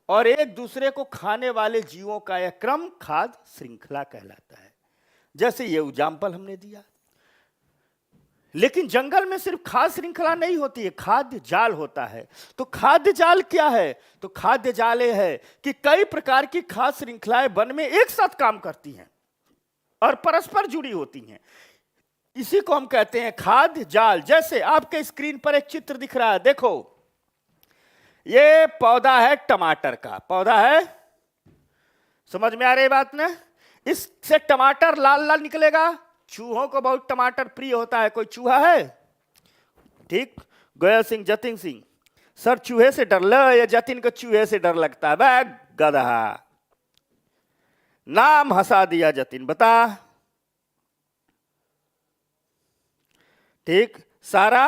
Speaker 1: और एक दूसरे को खाने वाले जीवों का यह क्रम खाद्य श्रृंखला कहलाता है। जैसे ये एग्जाम्पल हमने दिया। लेकिन जंगल में सिर्फ खाद्य श्रृंखला नहीं होती है, खाद्य जाल होता है। तो खाद्य जाल क्या है, तो खाद्य जाल ये है कि कई प्रकार की खाद्य श्रृंखलाएं वन में एक साथ काम करती हैं और परस्पर जुड़ी होती हैं, इसी को हम कहते हैं खाद्य जाल। जैसे आपके स्क्रीन पर एक चित्र दिख रहा है, देखो ये पौधा है टमाटर का, पौधा है, समझ में आ रही बात ना, इससे टमाटर लाल लाल निकलेगा, चूहों को बहुत टमाटर प्रिय होता है। कोई चूहा है, ठीक, गोयल सिंह, जतिन सिंह, सर चूहे से डर लो, या जतिन को चूहे से डर लगता है, वह गधा, नाम हंसा दिया जतिन, बता, ठीक, सारा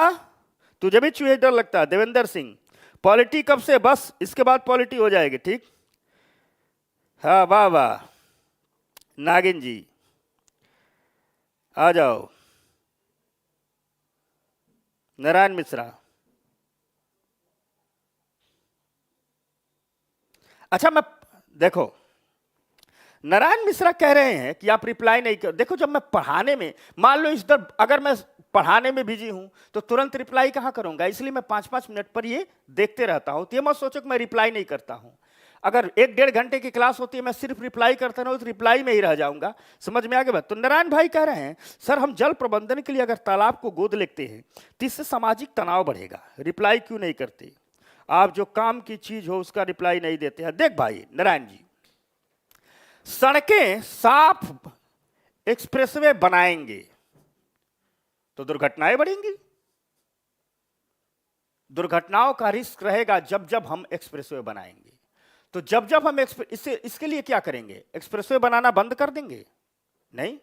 Speaker 1: तुझे भी चूहे डर लगता है, देवेंद्र सिंह, पॉलिटी कब से, बस इसके बाद पॉलिटी हो जाएगी, ठीक, हाँ वाह वाह, नागिन जी आ जाओ, नारायण मिश्रा, अच्छा मैं देखो नारायण मिश्रा कह रहे हैं कि आप रिप्लाई नहीं कर, देखो जब मैं पढ़ाने में, मान लो इस दर अगर मैं पढ़ाने में बिजी हूं तो तुरंत रिप्लाई कहां करूंगा, इसलिए मैं 5-5 मिनट पर ये देखते रहता हूं। तो ये मत सोचो कि मैं रिप्लाई नहीं करता हूं। अगर 1-1.5 घंटे की क्लास होती है, मैं सिर्फ रिप्लाई करता रहूं तो रिप्लाई में ही रह जाऊंगा। समझ में आ गया बात? तो नारायण भाई कह रहे हैं सर हम जल प्रबंधन के लिए अगर तालाब को गोद लेते हैं तो इससे सामाजिक तनाव बढ़ेगा, रिप्लाई क्यों नहीं करते आप? जो काम की चीज हो उसका रिप्लाई नहीं देते हैं। देख भाई नारायण जी, सड़कें साफ एक्सप्रेसवे बनाएंगे तो दुर्घटनाएं बढ़ेंगी, दुर्घटनाओं का रिस्क रहेगा जब जब हम एक्सप्रेसवे बनाएंगे। तो जब जब हम इसके लिए क्या करेंगे? एक्सप्रेसवे बनाना बंद कर देंगे? नहीं,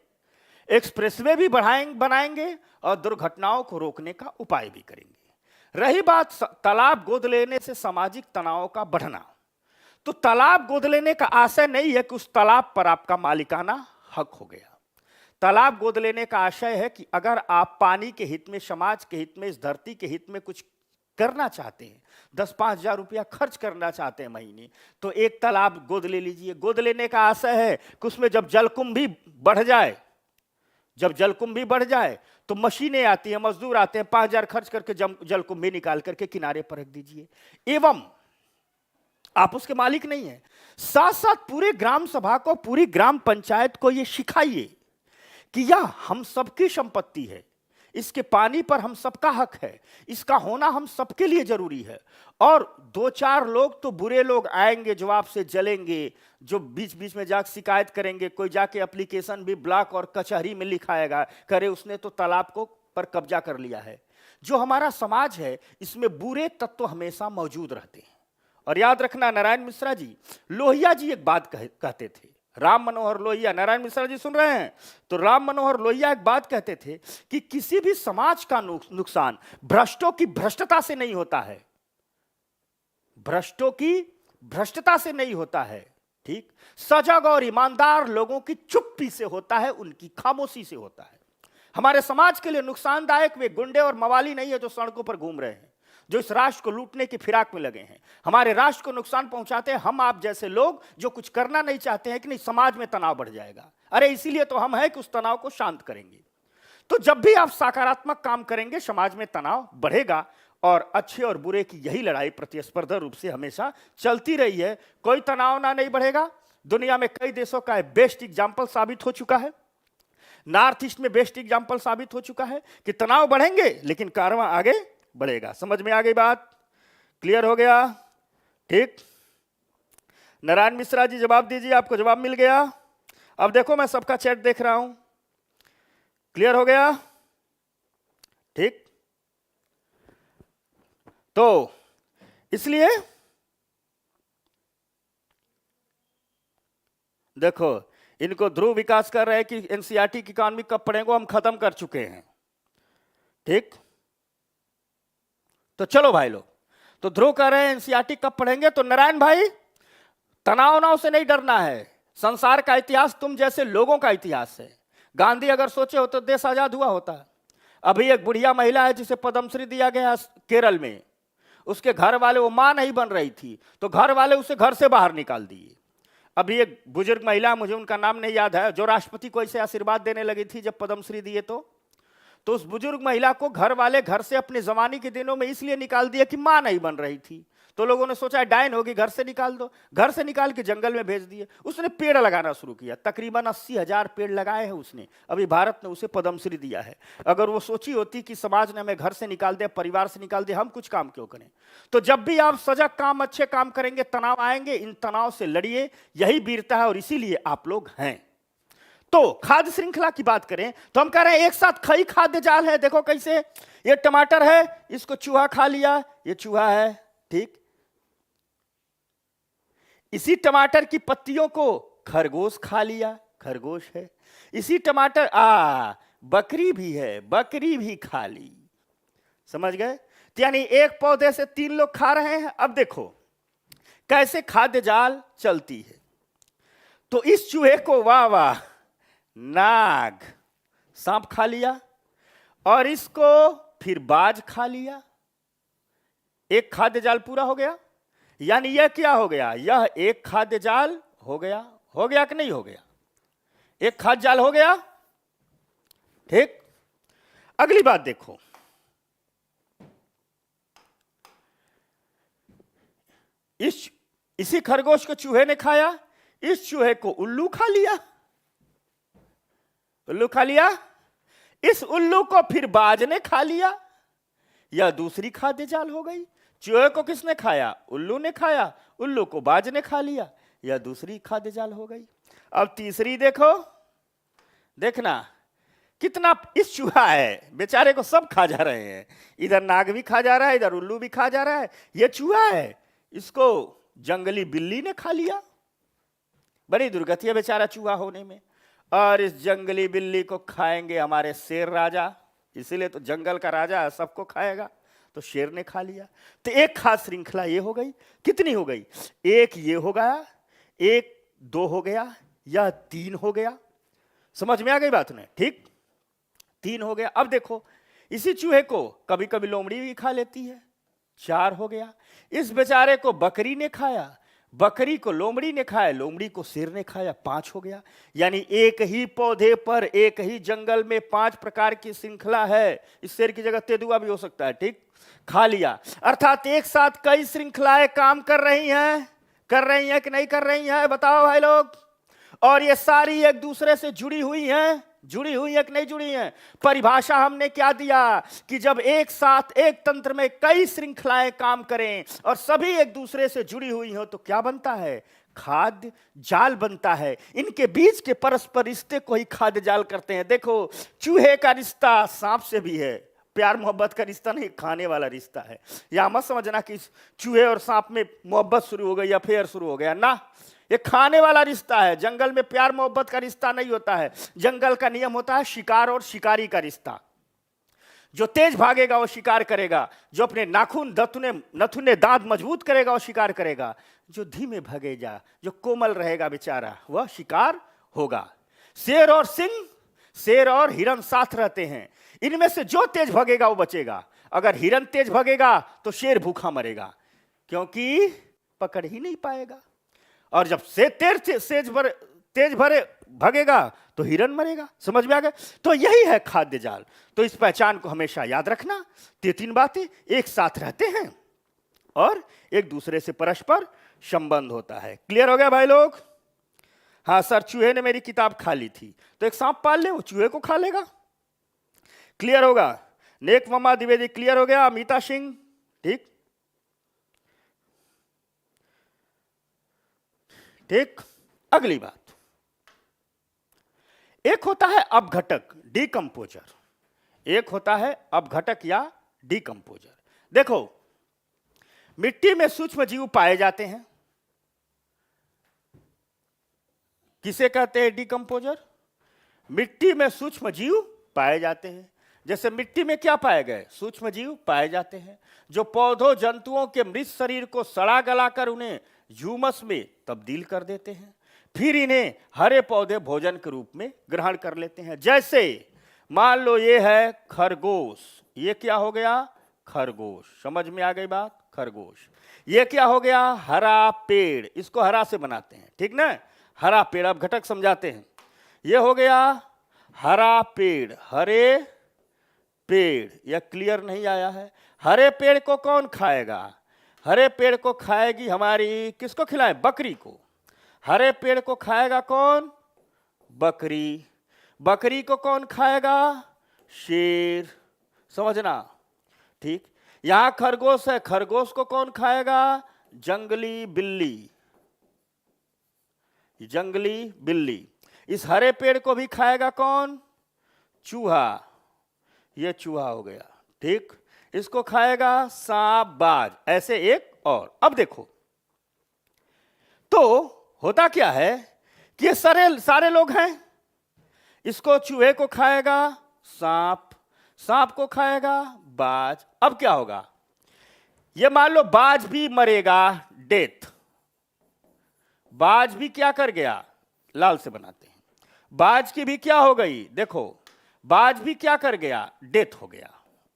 Speaker 1: एक्सप्रेसवे भी बनाएंगे और दुर्घटनाओं को रोकने का उपाय भी करेंगे। रही बात तालाब गोद लेने से सामाजिक तनाव का बढ़ना, तो तालाब गोद लेने का आशय नहीं है कि उस तालाब पर आपका मालिकाना हक हो गया। तालाब गोद लेने का आशय है कि अगर आप पानी के हित में, समाज के हित में, इस धरती के हित में कुछ करना चाहते हैं, 10-5 हजार रुपया खर्च करना चाहते हैं महीने, तो एक तालाब गोद ले लीजिए। गोद लेने का आशय है कि उसमें जब जलकुंभ भी बढ़ जाए, तो मशीनें आती हैं, मजदूर आते हैं, 5 हजार खर्च करके जलकुंभ भी निकाल करके किनारे पर रख दीजिए। एवं आप उसके मालिक नहीं है, साथ साथ पूरे ग्राम सभा को, पूरी ग्राम पंचायत को यह सिखाइए कि यह हम सबकी संपत्ति है, इसके पानी पर हम सबका हक है, इसका होना हम सबके लिए जरूरी है। और 2-4 लोग तो बुरे लोग आएंगे जो आपसे जलेंगे, जो बीच बीच में जाकर शिकायत करेंगे, कोई जाके एप्लीकेशन भी ब्लॉक और कचहरी में लिखाएगा, करे उसने तो तालाब को पर कब्जा कर लिया है। जो हमारा समाज है इसमें बुरे तत्व हमेशा मौजूद रहते हैं। और याद रखना, नारायण मिश्रा जी, लोहिया जी एक बात कहते थे, राम मनोहर लोहिया, नारायण मिश्रा जी सुन रहे हैं तो राम मनोहर लोहिया एक बात कहते थे कि किसी भी समाज का नुकसान भ्रष्टों की भ्रष्टता से नहीं होता है, भ्रष्टों की भ्रष्टता से नहीं होता है, ठीक, सजग और ईमानदार लोगों की चुप्पी से होता है, उनकी खामोशी से होता है। हमारे समाज के लिए नुकसानदायक वे गुंडे और मवाली नहीं है जो सड़कों पर घूम रहे हैं, जो इस राष्ट्र को लूटने की फिराक में लगे हैं, हमारे राष्ट्र को नुकसान पहुंचाते हैं। हम आप जैसे लोग जो कुछ करना नहीं चाहते हैं कि नहीं समाज में तनाव बढ़ जाएगा, अरे इसीलिए तो हम हैं कि उस तनाव को शांत करेंगे। तो जब भी आप सकारात्मक काम करेंगे समाज में तनाव बढ़ेगा, और अच्छे और बुरे की यही लड़ाई प्रतिस्पर्धा रूप से हमेशा चलती रही है। कोई तनाव ना नहीं बढ़ेगा। दुनिया में कई देशों का बेस्ट एग्जाम्पल साबित हो चुका है, नॉर्थ ईस्ट में बेस्ट एग्जाम्पल साबित हो चुका है कि तनाव बढ़ेंगे लेकिन कारवां आगे बढ़ेगा। समझ में आ गई बात? क्लियर हो गया? ठीक, नारायण मिश्रा जी जवाब दीजिए, आपको जवाब मिल गया। अब देखो मैं सबका चैट देख रहा हूं, क्लियर हो गया? ठीक, तो इसलिए देखो, इनको ध्रुव विकास कर रहे हैं कि एनसीईआरटी की इकोनॉमी कब पढ़ेंगे, हम खत्म कर चुके हैं। ठीक, तो चलो भाई लोग, तो ध्रुव कह रहे हैं एनसीईआरटी कब पढ़ेंगे, तो नारायण भाई तनाव से नहीं डरना है। संसार का इतिहास तुम जैसे लोगों का इतिहास है। गांधी अगर सोचे हो तो देश आजाद हुआ होता। अभी एक बुढ़िया महिला है जिसे पद्मश्री दिया गया केरल में, उसके घर वाले, वो मां नहीं बन रही थी तो घर वाले उसे घर से बाहर निकाल दिए। अभी एक बुजुर्ग महिला, मुझे उनका नाम नहीं याद है, जो राष्ट्रपति को ऐसे आशीर्वाद देने लगी थी जब पद्मश्री दिए, तो उस बुजुर्ग महिला को घर वाले घर से अपने जमाने के दिनों में इसलिए निकाल दिया कि मां नहीं बन रही थी। तो लोगों ने सोचा डायन होगी, घर से निकाल दो, घर से निकाल के जंगल में भेज दिए। उसने पेड़ लगाना शुरू किया, तकरीबन 80,000 पेड़ लगाए हैं उसने। अभी भारत ने उसे पद्मश्री दिया है। अगर वो सोची होती कि समाज ने हमें घर से निकाल दे, परिवार से निकाल दे, हम कुछ काम क्यों करें। तो जब भी आप सजग काम, अच्छे काम करेंगे, तनाव आएंगे, इन तनाव से लड़िए, यही वीरता है और इसीलिए आप लोग हैं। तो खाद्य श्रृंखला की बात करें तो हम कह रहे हैं एक साथ कई खाद्य जाल है। देखो कैसे, ये टमाटर है, इसको चूहा खा लिया, ये चूहा है, ठीक। इसी टमाटर की पत्तियों को खरगोश खा लिया, खरगोश है। इसी टमाटर बकरी भी है, बकरी भी खा ली। समझ गए? यानी एक पौधे से 3 लोग खा रहे हैं। अब देखो कैसे खाद्य जाल चलती है। तो इस चूहे को वाह वाह नाग, सांप खा लिया, और इसको फिर बाज खा लिया। एक खाद्य जाल पूरा हो गया। यानी यह क्या हो गया, यह एक खाद्य जाल हो गया। हो गया कि नहीं हो गया? एक खाद्य जाल हो गया, ठीक। अगली बात देखो, इसी खरगोश को चूहे ने खाया, इस चूहे को उल्लू खा लिया, उल्लू खा लिया, इस उल्लू को फिर बाज ने खा लिया। यह दूसरी खाद्य जाल हो गई। चूहे को किसने खाया? उल्लू ने खाया, उल्लू को बाज ने खा लिया, यह दूसरी खाद्य जाल हो गई। अब तीसरी देखो, देखना कितना, इस चूहा है बेचारे को सब खा जा रहे हैं, इधर नाग भी खा जा रहा है, इधर उल्लू भी खा जा रहा है, यह चूहा है, इसको जंगली बिल्ली ने खा लिया। बड़ी दुर्गति है बेचारा चूहा होने में। और इस जंगली बिल्ली को खाएंगे हमारे शेर राजा, इसीलिए तो जंगल का राजा सबको खाएगा। तो शेर ने खा लिया। तो एक खास श्रृंखला ये हो गई। कितनी हो गई? एक ये हो गया, एक दो हो गया, या तीन हो गया। समझ में आ गई बात ने? ठीक, तीन हो गया। अब देखो इसी चूहे को कभी कभी लोमड़ी भी खा लेती है, चार हो गया। इस बेचारे को बकरी ने खाया, बकरी को लोमड़ी ने खाया, लोमड़ी को शेर ने खाया, पांच हो गया। यानी एक ही पौधे पर, एक ही जंगल में 5 प्रकार की श्रृंखला है। इस शेर की जगह तेंदुआ भी हो सकता है। ठीक, खा लिया। अर्थात एक साथ कई श्रृंखलाएं काम कर रही हैं कि नहीं कर रही हैं? बताओ भाई लोग। और ये सारी एक दूसरे से जुड़ी हुई हैं कि नहीं जुड़ी हैं? परिभाषा हमने क्या दिया कि जब एक साथ एक तंत्र में कई श्रृंखलाएं काम करें और सभी एक दूसरे से जुड़ी हुई हो तो क्या बनता है? खाद्य जाल बनता है। इनके बीच के परस्पर रिश्ते को ही खाद्य जाल करते हैं। देखो चूहे का रिश्ता सांप से भी है, प्यार मोहब्बत का रिश्ता नहीं, खाने वाला रिश्ता है। या मत समझना कि चूहे और सांप में मोहब्बत शुरू हो गई या फेयर शुरू हो गया ना, ये खाने वाला रिश्ता है। जंगल में प्यार मोहब्बत का रिश्ता नहीं होता है। जंगल का नियम होता है शिकार और शिकारी का रिश्ता। जो तेज भागेगा वो शिकार करेगा, जो अपने नाखून नथुने दांत मजबूत करेगा वो शिकार करेगा, जो धीमे भागेगा, जो कोमल रहेगा बेचारा, वह शिकार होगा। शेर और सिंह, शेर और हिरन साथ रहते हैं। इनमें से जो तेज भागेगा वो बचेगा। अगर हिरन तेज भागेगा तो शेर भूखा मरेगा, क्योंकि पकड़ ही नहीं पाएगा। और जब तेज भरे भागेगा तो हिरन मरेगा। समझ में आ गया? तो यही है खाद्य जाल। तो इस पहचान को हमेशा याद रखना। ये 3 बातें एक साथ रहते हैं और एक दूसरे से परस्पर संबंध होता है। क्लियर हो गया भाई लोग? हाँ सर, चूहे ने मेरी किताब खा ली थी, तो एक सांप पाल ले, वो चूहे को खा लेगा। क्लियर होगा? नेक ममा द्विवेदी क्लियर हो गया? अमिता सिंह ठीक ठीक। अगली बात, एक होता है अपघटक डिकम्पोजर, एक होता है अपघटक या डिकम्पोजर। देखो मिट्टी में सूक्ष्म जीव पाए जाते हैं, किसे कहते हैं डिकम्पोजर? मिट्टी में सूक्ष्म जीव पाए जाते हैं। जैसे मिट्टी में क्या पाए गए? सूक्ष्म जीव पाए जाते हैं, जो पौधों जंतुओं के मृत शरीर को सड़ा गलाकर उन्हें ह्यूमस में तब्दील कर देते हैं, फिर इन्हें हरे पौधे भोजन के रूप में ग्रहण कर लेते हैं। जैसे मान लो ये है खरगोश, ये क्या हो गया? खरगोश। समझ में आ गई बात? खरगोश। ये क्या हो गया? हरा पेड़, इसको हरा से बनाते हैं, ठीक ना? हरा पेड़, अब घटक समझाते हैं। ये हो गया हरा पेड़, हरे पेड़। यह क्लियर नहीं आया है? हरे पेड़ को कौन खाएगा? हरे पेड़ को खाएगी हमारी, किसको खिलाए? बकरी को। हरे पेड़ को खाएगा कौन? बकरी। बकरी को कौन खाएगा? शेर। समझना ठीक। यहां खरगोश है, खरगोश को कौन खाएगा? जंगली बिल्ली, जंगली बिल्ली। इस हरे पेड़ को भी खाएगा कौन? चूहा। ये चूहा हो गया, ठीक। इसको खाएगा सांप, बाज, ऐसे एक और। अब देखो तो होता क्या है कि ये सारे लोग हैं। इसको चूहे को खाएगा सांप, सांप को खाएगा बाज। अब क्या होगा? ये मान लो बाज भी मरेगा, डेथ। बाज भी क्या कर गया? लाल से बनाते हैं। बाज की भी क्या हो गई? देखो बाज भी क्या कर गया? डेथ हो गया,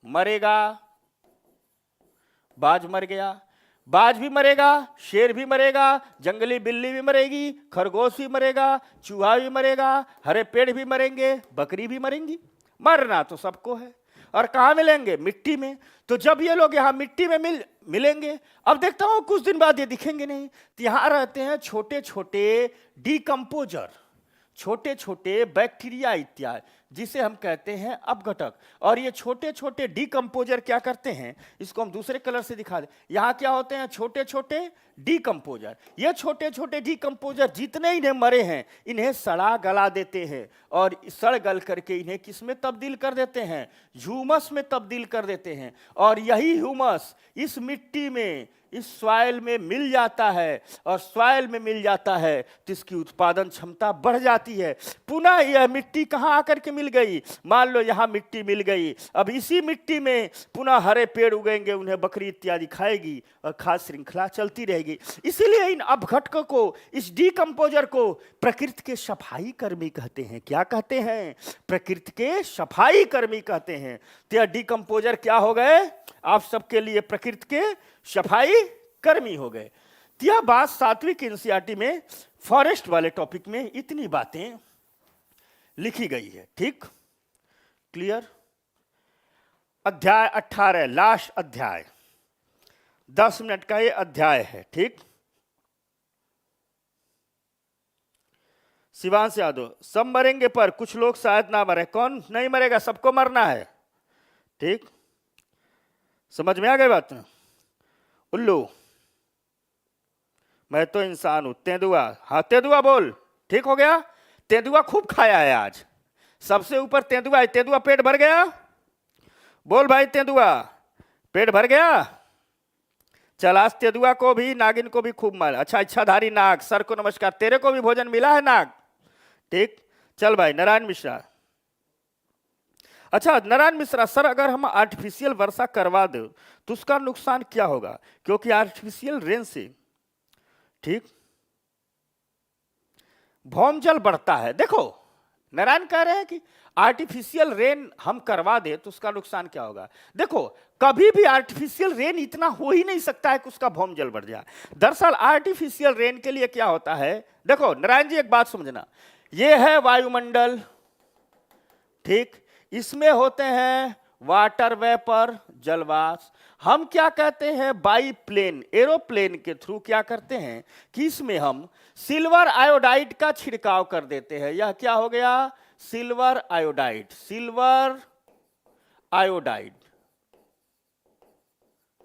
Speaker 1: मरेगा। बाज मर गया, बाज भी मरेगा, शेर भी मरेगा, जंगली बिल्ली भी मरेगी, खरगोश भी मरेगा, चूहा भी मरेगा, हरे पेड़ भी मरेंगे, बकरी भी मरेंगी। मरना तो सबको है। और कहाँ मिलेंगे? मिट्टी में। तो जब ये लोग यहाँ मिट्टी में मिलेंगे, अब देखता हूं कुछ दिन बाद ये दिखेंगे नहीं। तो यहाँ रहते हैं छोटे छोटे डिकम्पोजर, छोटे छोटे बैक्टीरिया इत्यादि, जिसे हम कहते हैं अपघटक। और ये छोटे छोटे डिकम्पोजर क्या करते हैं? इसको हम दूसरे कलर से दिखा दें। यहाँ क्या होते हैं? छोटे छोटे डिकम्पोजर। ये छोटे छोटे डिकम्पोजर जितने इन्हें मरे हैं, इन्हें सड़ा गला देते हैं और सड़ गल करके इन्हें किस में तब्दील कर देते हैं? ह्यूमस में तब्दील कर देते हैं। और यही ह्यूमस इस मिट्टी में, इस सॉइल में मिल जाता है और सॉइल में मिल जाता है तो इसकी उत्पादन क्षमता बढ़ जाती है। पुनः यह मिट्टी कहाँ आकर के मिल गई, मान लो यहाँ मिट्टी मिल गई, अब इसी मिट्टी में पुनः हरे पेड़ उगेंगे, उन्हें बकरी इत्यादि खाएगी और खाद्य श्रृंखला चलती रहेगी। इसीलिए इन अपघटकों को, इस डीकंपोजर को प्रकृति के सफाई कर्मी कहते हैं। क्या कहते हैं? प्रकृति के सफाई कर्मी कहते हैं। तो यह डीकंपोजर क्या हो गए? आप सबके लिए प्रकृति के सफाई कर्मी हो गए। तो यह बात सात्विक एनसीईआरटी में फॉरेस्ट वाले टॉपिक में इतनी बातें लिखी गई है। ठीक, क्लियर? अध्याय 18, लास्ट अध्याय, 10 मिनट का ये अध्याय है। ठीक, शिवांश यादव, सब मरेंगे पर कुछ लोग शायद ना मरे। कौन नहीं मरेगा? सबको मरना है। ठीक, समझ में आ गई बात? उल्लू, मैं तो इंसान हूं। तेंदुआ, हाँ तेंदुआ बोल। ठीक हो गया? तेंदुआ खूब खाया है आज, सबसे ऊपर तेंदुआ है। तेंदुआ पेट भर गया? बोल भाई, तेंदुआ पेट भर गया? चल, आज तेंदुआ को भी, नागिन को भी खूब मार। अच्छा, इच्छाधारी नाग, सर को नमस्कार, तेरे को भी भोजन मिला है नाग। ठीक, चल भाई। नारायण मिश्रा, अच्छा नारायण मिश्रा, सर अगर हम आर्टिफिशियल वर्षा करवा दे तो उसका नुकसान क्या होगा? क्योंकि आर्टिफिशियल रेन से, ठीक, भौम जल बढ़ता है। देखो, नारायण कह रहे हैं कि आर्टिफिशियल रेन हम करवा दे तो उसका नुकसान क्या होगा। देखो, कभी भी आर्टिफिशियल रेन इतना हो ही नहीं सकता है कि उसका भौम जल बढ़ जाए। दरअसल आर्टिफिशियल रेन के लिए क्या होता है, देखो नारायण जी एक बात समझना, ये है वायुमंडल, ठीक, इसमें होते हैं वाटर वेपर, जलवाष्प। हम क्या कहते हैं, बाई प्लेन, एरोप्लेन के थ्रू क्या करते हैं कि इसमें हम सिल्वर आयोडाइड का छिड़काव कर देते हैं। यह क्या हो गया? Silver iodide, silver iodide.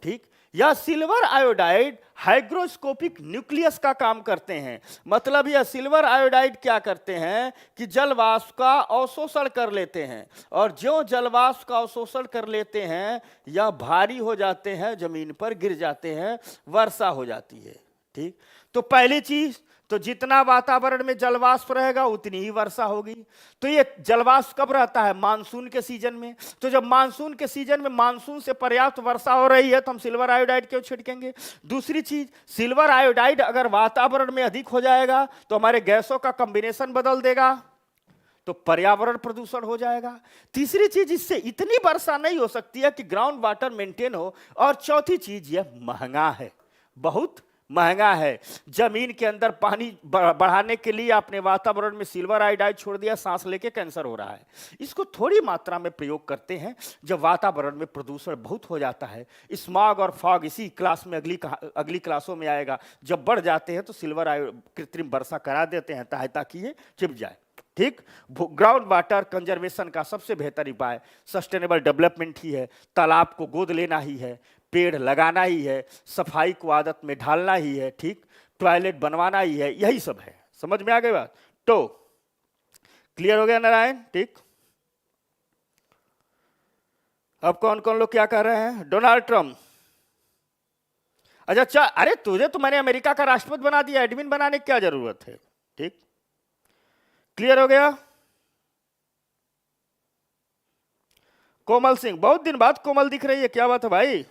Speaker 1: ठीक, यह सिल्वर आयोडाइड हाइग्रोस्कोपिक न्यूक्लियस का काम करते हैं। मतलब यह सिल्वर आयोडाइड क्या करते हैं कि जलवाष्प का अवशोषण कर लेते हैं, और जो जलवाष्प का अवशोषण कर लेते हैं यह भारी हो जाते हैं, जमीन पर गिर जाते हैं, वर्षा हो जाती है। ठीक, तो पहली चीज तो जितना वातावरण में जलवाष्प रहेगा उतनी ही वर्षा होगी। तो ये जलवाष्प कब रहता है? मानसून के सीजन में। तो जब मानसून के सीजन में मानसून से पर्याप्त वर्षा हो रही है तो हम सिल्वर आयोडाइड क्यों छिड़केंगे? दूसरी चीज, सिल्वर आयोडाइड अगर वातावरण में अधिक हो जाएगा तो हमारे गैसों का कॉम्बिनेशन बदल देगा, तो पर्यावरण प्रदूषण हो जाएगा। तीसरी चीज, इससे इतनी वर्षा नहीं हो सकती है कि ग्राउंड वाटर मेंटेन हो। और चौथी चीज, यह महंगा है, बहुत महंगा है। जमीन के अंदर पानी बढ़ाने के लिए आपने वातावरण में सिल्वर आयोडाइड छोड़ दिया, सांस लेके कैंसर हो रहा है। इसको थोड़ी मात्रा में प्रयोग करते हैं जब वातावरण में प्रदूषण बहुत हो जाता है। स्मॉग और फॉग इसी क्लास में अगली क्लासों में आएगा। जब बढ़ जाते हैं तो सिल्वर कृत्रिम वर्षा करा देते हैं ताकि ये छिप जाए। ठीक, ग्राउंड वाटर कंजर्वेशन का सबसे बेहतर उपाय सस्टेनेबल डेवलपमेंट ही है। तालाब को गोद लेना ही है, पेड़ लगाना ही है, सफाई को आदत में ढालना ही है, ठीक, टॉयलेट बनवाना ही है, यही सब है। समझ में आ गई बात? तो क्लियर हो गया नारायण? ठीक, अब कौन कौन लोग क्या कह रहे हैं? डोनाल्ड ट्रम्प, अच्छा, अरे तुझे तो मैंने अमेरिका का राष्ट्रपति बना दिया, एडमिन बनाने की क्या जरूरत है? ठीक, क्लियर हो गया? कोमल सिंह, बहुत दिन बाद कोमल दिख रही है, क्या बात है भाई?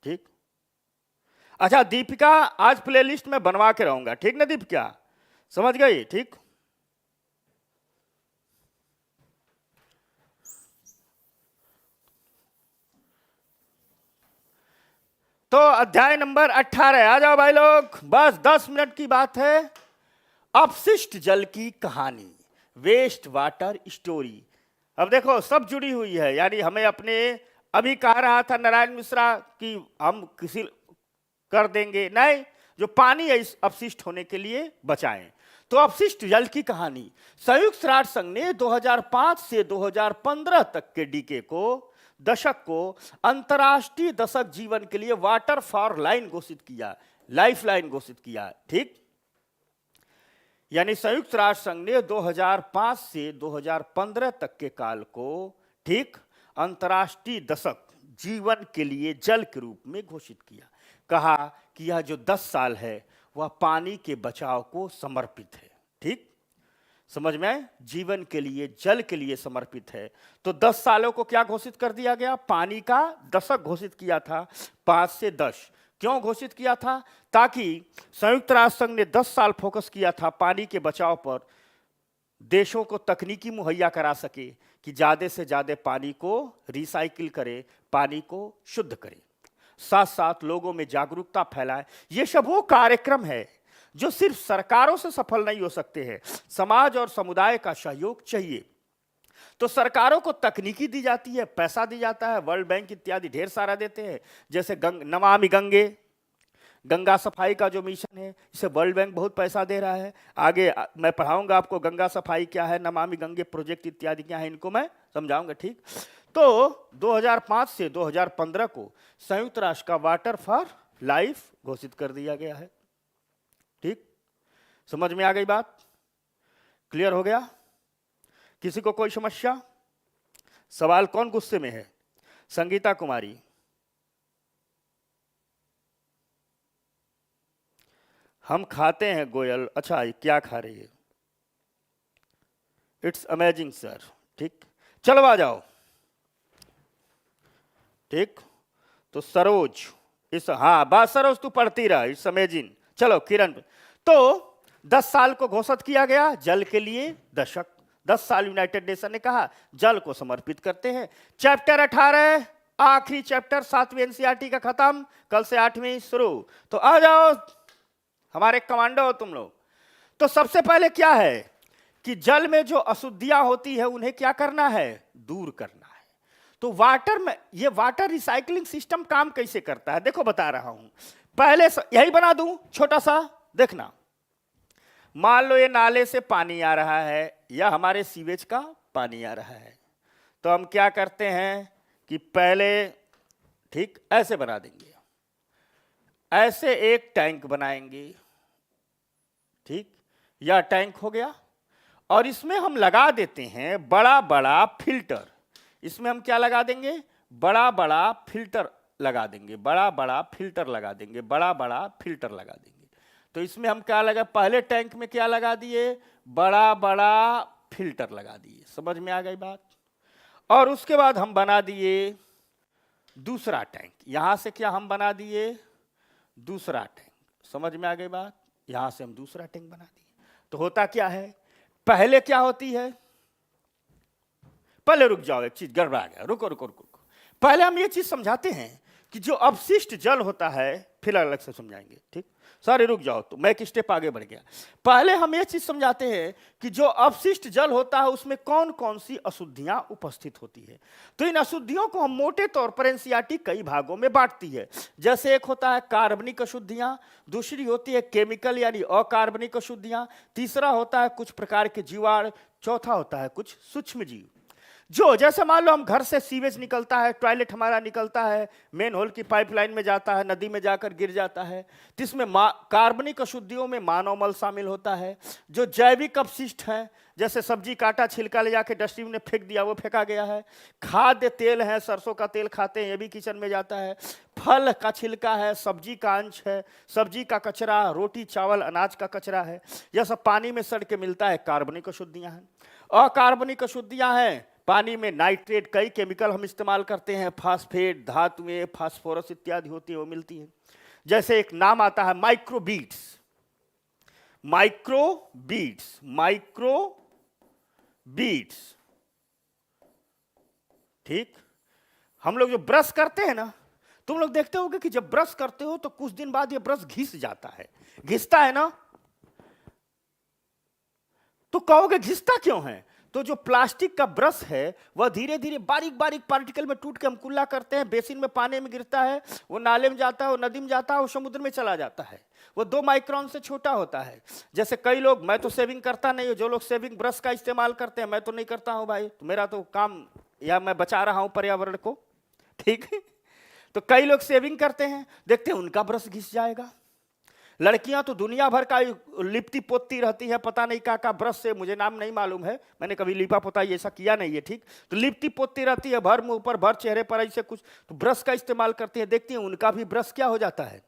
Speaker 1: ठीक, अच्छा दीपिका, आज प्लेलिस्ट में बनवा के रहूंगा, ठीक ना दीपिका? समझ गई? ठीक, तो अध्याय नंबर 18 आ जाओ भाई लोग, बस 10 मिनट की बात है। अपशिष्ट जल की कहानी, वेस्ट वाटर स्टोरी। अब देखो सब जुड़ी हुई है, यानी हमें अपने, अभी कह रहा था नारायण मिश्रा कि हम किसी कर देंगे, नहीं, जो पानी है इस अपशिष्ट होने के लिए बचाएं। तो अपशिष्ट जल की कहानी, संयुक्त राष्ट्र संघ ने 2005 से 2015 तक के डीके को, दशक को अंतरराष्ट्रीय दशक जीवन के लिए वाटर फॉर लाइन घोषित किया, लाइफ लाइन घोषित किया। ठीक, यानी संयुक्त राष्ट्र संघ ने 2005 से 2015 तक के काल को, ठीक, अंतरराष्ट्रीय दशक जीवन के लिए जल के रूप में घोषित किया। कहा कि यह जो 10 साल है वह पानी के बचाव को समर्पित है। ठीक, समझ में आए? जीवन के लिए, जल के लिए समर्पित है। तो 10 सालों को क्या घोषित कर दिया गया? पानी का दशक घोषित किया था, 5 से 10। क्यों घोषित किया था? ताकि संयुक्त राष्ट्र संघ ने 10 साल फोकस किया था पानी के बचाव पर, देशों को तकनीकी मुहैया करा सके कि ज्यादा से ज्यादा पानी को रिसाइकिल करे, पानी को शुद्ध करे, साथ साथ लोगों में जागरूकता फैलाए। ये सब वो कार्यक्रम है जो सिर्फ सरकारों से सफल नहीं हो सकते हैं, समाज और समुदाय का सहयोग चाहिए। तो सरकारों को तकनीकी दी जाती है, पैसा दी जाता है, वर्ल्ड बैंक इत्यादि ढेर सारा देते हैं। जैसे नमामि गंगे, गंगा सफाई का जो मिशन है, इसे वर्ल्ड बैंक बहुत पैसा दे रहा है। आगे मैं पढ़ाऊंगा आपको गंगा सफाई क्या है, नमामि गंगे प्रोजेक्ट इत्यादि क्या है, इनको मैं समझाऊंगा। ठीक, तो 2005 से 2015 को संयुक्त राष्ट्र का वाटर फॉर लाइफ घोषित कर दिया गया है। ठीक, समझ में आ गई बात? क्लियर हो गया? किसी को कोई समस्या, सवाल? कौन गुस्से में है? संगीता कुमारी, हम खाते हैं गोयल। अच्छा, क्या खा रही है? It's amazing sir. ठीक, चलो आ जाओ। ठीक, तो सरोज, इस, हाँ बात सरोज तू पढ़ती रहा, इट्स अमेजिंग। चलो किरण, तो 10 साल को घोषित किया गया जल के लिए दशक। 10 साल यूनाइटेड नेशन ने कहा जल को समर्पित करते हैं। चैप्टर 18 आखिरी चैप्टर, 7वीं एनसीईआरटी का खत्म, कल से 8वीं शुरू। तो आ जाओ, हमारे कमांडो हो तुम लोग। तो सबसे पहले क्या है कि जल में जो अशुद्धियां होती है उन्हें क्या करना है? दूर करना है। तो वाटर में ये वाटर रिसाइकलिंग सिस्टम काम कैसे करता है, देखो बता रहा हूं। पहले यही बना दूं छोटा सा, देखना। मान लो ये नाले से पानी आ रहा है या हमारे सीवेज का पानी आ रहा है, तो हम क्या करते हैं कि पहले, ठीक, ऐसे बना देंगे, ऐसे एक टैंक बनाएंगे। ठीक, यह टैंक हो गया, और इसमें हम लगा देते हैं बड़ा बड़ा फिल्टर। इसमें हम क्या लगा देंगे? बड़ा बड़ा फिल्टर लगा देंगे, बड़ा बड़ा फिल्टर लगा देंगे, बड़ा बड़ा फिल्टर लगा देंगे। तो इसमें हम क्या लगा, पहले टैंक में क्या लगा दिए? बड़ा बड़ा फिल्टर लगा दिए। समझ में आ गई बात? और उसके बाद हम बना दिए दूसरा टैंक। यहां से क्या हम बना दिए? दूसरा टैंक। समझ में आ गई बात? यहां से हम दूसरा टैंक बना दिए। तो होता क्या है, पहले क्या होती है, पहले रुक जाओ, एक चीज गड़बड़ा गया, रुको रुको रुको रुको। पहले हम ये चीज समझाते हैं कि जो अपशिष्ट जल होता है, फिर अलग से समझाएंगे। ठीक, सारे रुक जाओ, तो मैं एक स्टेप आगे बढ़ गया। पहले हम ये चीज समझाते हैं कि जो अपशिष्ट जल होता है उसमें कौन कौन सी अशुद्धियां उपस्थित होती है। तो इन अशुद्धियों को हम मोटे तौर पर एनसीईआरटी कई भागों में बांटती है। जैसे एक होता है कार्बनिक अशुद्धियां, दूसरी होती है केमिकल यानी अकार्बनिक अशुद्धियां, तीसरा होता है कुछ प्रकार के जीवाणु, चौथा होता है कुछ सूक्ष्म जीव। जो जैसे मान लो हम घर से सीवेज निकलता है, टॉयलेट हमारा निकलता है, मेन होल की पाइपलाइन में जाता है, नदी में जाकर गिर जाता है, तो इसमें कार्बनिक अशुद्धियों में मानव मल शामिल होता है। जो जैविक अपशिष्ट हैं, जैसे सब्जी काटा, छिलका ले जाके डस्टबिन में फेंक दिया, वो फेंका गया है। खाद्य तेल है, सरसों का तेल खाते हैं, ये भी किचन में जाता है। फल का छिलका है, सब्जी का अंश है, सब्जी का कचरा, रोटी चावल अनाज का कचरा है, यह सब पानी में सड़ के मिलता है, कार्बनिक अशुद्धियां हैं। अकार्बनिक अशुद्धियां हैं, पानी में नाइट्रेट, कई केमिकल हम इस्तेमाल करते हैं, फास्फेट, धातुएं, फास्फोरस इत्यादि होती है, वो मिलती है। जैसे एक नाम आता है माइक्रोबीट्स, माइक्रोबीट्स, माइक्रोबीट्स। ठीक, हम लोग जो ब्रश करते हैं ना, तुम लोग देखते होगे कि जब ब्रश करते हो तो कुछ दिन बाद ये ब्रश घिस जाता है, घिसता है ना। तो कहोगे घिसता क्यों है? तो जो प्लास्टिक का ब्रश है वह धीरे धीरे बारीक बारीक पार्टिकल में टूट के हम कुल्ला करते हैं, बेसिन में पानी में गिरता है, वो नाले में जाता है, वो नदी में जाता है, वो समुद्र में चला जाता है। वो 2 माइक्रोन से छोटा होता है। जैसे कई लोग, मैं तो सेविंग करता नहीं हूँ, जो लोग सेविंग ब्रश का इस्तेमाल करते हैं, मैं तो नहीं करता हूँ भाई, तो मेरा तो काम, या मैं बचा रहा हूँ पर्यावरण को। ठीक है, तो कई लोग सेविंग करते हैं, देखते हैं उनका ब्रश घिस जाएगा। लड़कियां तो दुनिया भर का लिपटी पोतती रहती है, पता नहीं का ब्रश से, मुझे नाम नहीं मालूम है, मैंने कभी लिपा पोताई ऐसा किया नहीं है, ठीक। तो लिपटी पोतती रहती है, भर मुंह पर, भर चेहरे पर, ऐसे कुछ तो ब्रश का इस्तेमाल करती है। देखती हैं उनका भी ब्रश क्या हो जाता है,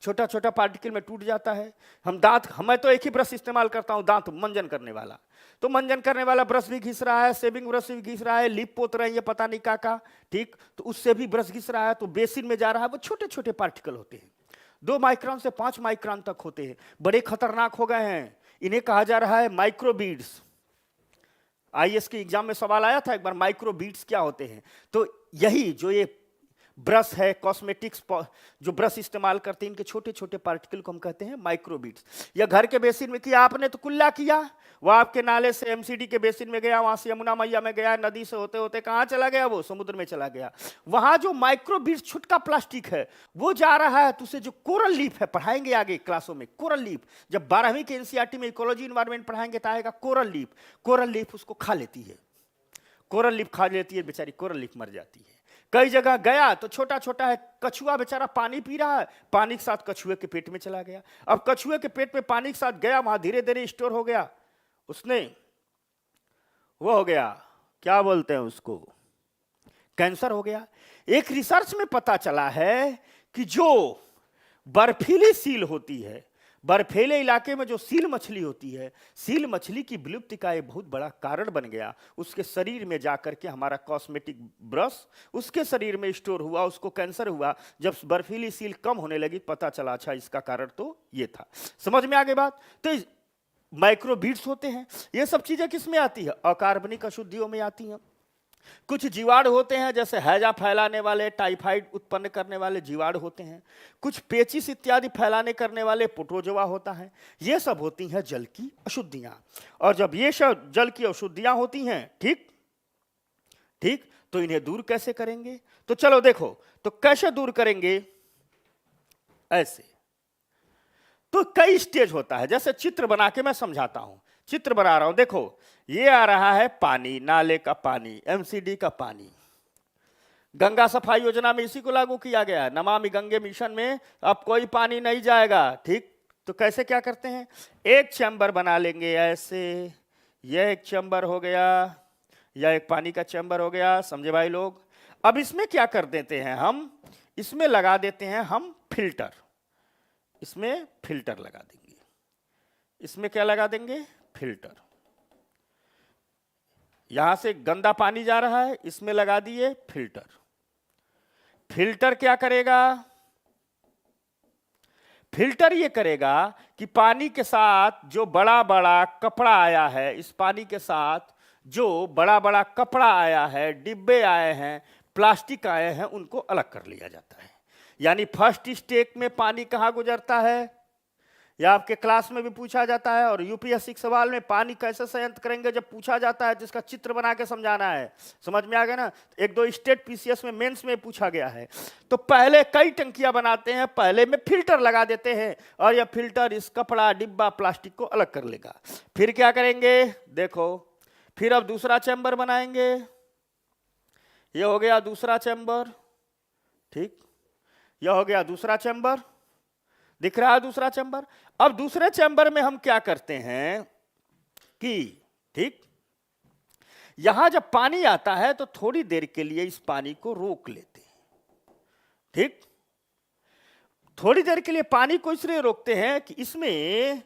Speaker 1: छोटा छोटा पार्टिकल में टूट जाता है। हम दांत, मैं तो एक ही ब्रश इस्तेमाल करता हूं, दांत मंजन करने वाला, तो मंजन करने वाला ब्रश भी घिस रहा है, शेविंग ब्रश भी घिस रहा है, लिप पोत रही है पता नहीं का, ठीक। तो उससे भी ब्रश घिस रहा है, तो बेसिन में जा रहा है, वो छोटे छोटे पार्टिकल होते हैं, 2 माइक्रोन से 5 माइक्रोन तक होते हैं, बड़े खतरनाक हो गए हैं। इन्हें कहा जा रहा है माइक्रोबीड्स। आईएएस के एग्जाम में सवाल आया था एक बार, माइक्रोबीड्स क्या होते हैं। तो यही जो ये ब्रश है, कॉस्मेटिक्स जो ब्रश इस्तेमाल करते हैं, इनके छोटे छोटे पार्टिकल को हम कहते हैं माइक्रोबीड्स। या घर के बेसिन में किया आपने तो कुल्ला किया, वो आपके नाले से एमसीडी के बेसिन में गया, वहां से यमुना मैया में गया, नदी से होते होते कहां चला गया, वो समुद्र में चला गया। वहां जो माइक्रोबीड्स छुटका प्लास्टिक है वो जा रहा है, तो उसे जो कोरल लीफ है, पढ़ाएंगे आगे क्लासों में कोरल लीफ, जब 12वीं के एनसीईआरटी में इकोलॉजी एनवायरनमेंट पढ़ाएंगे तो आएगा कोरल लीफ। कोरल लीफ उसको खा लेती है, कोरल लीफ खा लेती है, बेचारी कोरल लीफ मर जाती है। कई जगह गया तो छोटा छोटा है, कछुआ बेचारा पानी पी रहा है, पानी के साथ कछुए के पेट में चला गया। अब कछुए के पेट में पानी के साथ गया, वहां धीरे धीरे स्टोर हो गया, उसने वो हो गया, क्या बोलते हैं उसको, कैंसर हो गया। एक रिसर्च में पता चला है कि जो बर्फीली सील होती है, बर्फीले इलाके में जो सील मछली होती है, सील मछली की विलुप्ति का एक बहुत बड़ा कारण बन गया। उसके शरीर में जाकर के हमारा कॉस्मेटिक ब्रश उसके शरीर में स्टोर हुआ, उसको कैंसर हुआ। जब बर्फीली सील कम होने लगी पता चला अच्छा इसका कारण तो ये था। समझ में आगे बात। तो माइक्रोबीड्स होते हैं, ये सब चीजें किस में आती है, अकार्बनिक अशुद्धियों में आती हैं। कुछ जीवाणु होते हैं जैसे हैजा फैलाने वाले, टाइफाइड उत्पन्न करने वाले जीवाणु होते हैं। कुछ पेचिस इत्यादि फैलाने करने वाले प्रोटोजोआ होता है। ये सब होती हैं जल की अशुद्धियां। और जब ये सब जल की अशुद्धियां होती हैं, ठीक ठीक, तो इन्हें दूर कैसे करेंगे। तो चलो देखो, तो कैसे दूर करेंगे, ऐसे। तो कई स्टेज होता है, जैसे चित्र बना के मैं समझाता हूं। चित्र बना रहा हूं, देखो ये आ रहा है पानी, नाले का पानी, एमसीडी का पानी। गंगा सफाई योजना में इसी को लागू किया गया है। नमामि गंगे मिशन में अब कोई पानी नहीं जाएगा, ठीक। तो कैसे क्या करते हैं, एक चैम्बर बना लेंगे ऐसे, यह एक चैम्बर हो गया, यह एक पानी का चैम्बर हो गया, समझे भाई लोग। अब इसमें क्या कर देते हैं हम, इसमें लगा देते हैं हम फिल्टर, इसमें फिल्टर लगा देंगे। इसमें क्या लगा देंगे, फिल्टर। यहां से गंदा पानी जा रहा है, इसमें लगा दिए फिल्टर। फिल्टर क्या करेगा, फिल्टर ये करेगा कि पानी के साथ जो बड़ा बड़ा कपड़ा आया है, इस पानी के साथ जो बड़ा बड़ा कपड़ा आया है, डिब्बे आए हैं, प्लास्टिक आए हैं, उनको अलग कर लिया जाता है। यानी फर्स्ट स्टेप में पानी कहां गुजरता है, या आपके क्लास में भी पूछा जाता है, और यूपीएससी सवाल में पानी कैसे संयंत्र करेंगे जब पूछा जाता है, जिसका चित्र बना के समझाना है। समझ में आ गया ना। एक दो स्टेट पीसीएस में मेंस में पूछा गया है। तो पहले कई टंकियां बनाते हैं, पहले में फिल्टर लगा देते हैं, और यह फिल्टर इस कपड़ा, डिब्बा, प्लास्टिक को अलग कर लेगा। फिर क्या करेंगे, देखो, फिर अब दूसरा चैम्बर बनाएंगे। यह हो गया दूसरा चैम्बर, ठीक, यह हो गया दूसरा चैम्बर, दिख रहा है दूसरा चैम्बर। अब दूसरे चैम्बर में हम क्या करते हैं कि, ठीक, यहां जब पानी आता है तो थोड़ी देर के लिए इस पानी को रोक लेते हैं, ठीक। थोड़ी देर के लिए पानी को इसलिए रोकते हैं कि इसमें,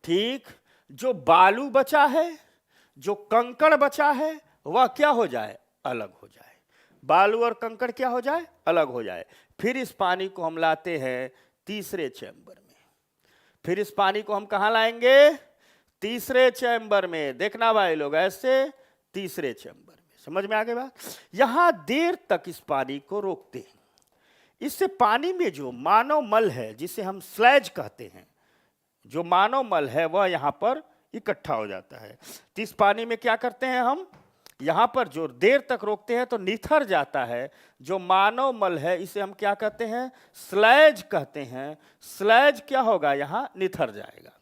Speaker 1: ठीक, जो बालू बचा है, जो कंकड़ बचा है, वह क्या हो जाए, अलग हो जाए। बालू और कंकड़ क्या हो जाए, अलग हो जाए। फिर इस पानी को हम लाते हैं तीसरे चैम्बर में। फिर इस पानी को हम कहां लाएंगे, तीसरे चैम्बर में। देखना भाई लोग, ऐसे तीसरे चैम्बर में। समझ में आ गई बात। यहां देर तक इस पानी को रोकते हैं। इससे पानी में जो मानव मल है, जिसे हम स्लैज कहते हैं, जो मानव मल है वह यहां पर इकट्ठा हो जाता है। तो इस पानी में क्या करते हैं हम, यहां पर जो देर तक रोकते हैं तो निथर जाता है। जो मानव मल है इसे हम क्या कहते हैं, स्लैज कहते हैं। स्लैज क्या होगा, यहां निथर जाएगा।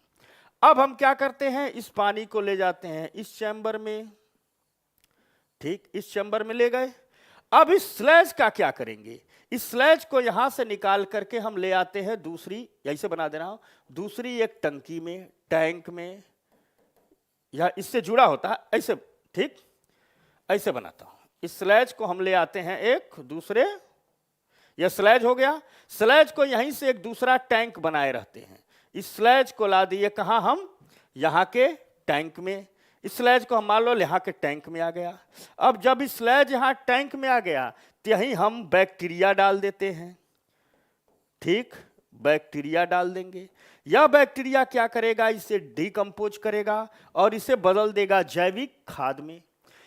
Speaker 1: अब हम क्या करते हैं, इस पानी को ले जाते हैं इस चैम्बर में, ठीक, इस चैम्बर में ले गए। अब इस स्लैज का क्या करेंगे, इस स्लेज को यहां से निकाल करके हम ले आते हैं दूसरी, यही से बना दे रहा हूं, दूसरी एक टंकी में, टैंक में, या इससे जुड़ा होता है ऐसे, ठीक, ऐसे बनाता हूं। इस स्लेज को हम ले आते हैं एक दूसरे, यह स्लेज हो गया। स्लेज को यहीं से एक दूसरा टैंक बनाए रहते हैं। इस स्लेज को ला दिए कहां हम, यहां के टैंक में। इस स्लेज को हम मान लो यहाँ के टैंक में आ गया। अब जब इस स्लेज यहाँ टैंक में आ गया तो यहीं हम बैक्टीरिया डाल देते हैं, ठीक, बैक्टीरिया डाल देंगे। यह बैक्टीरिया क्या करेगा, इसे डिकम्पोज करेगा और इसे बदल देगा जैविक खाद में।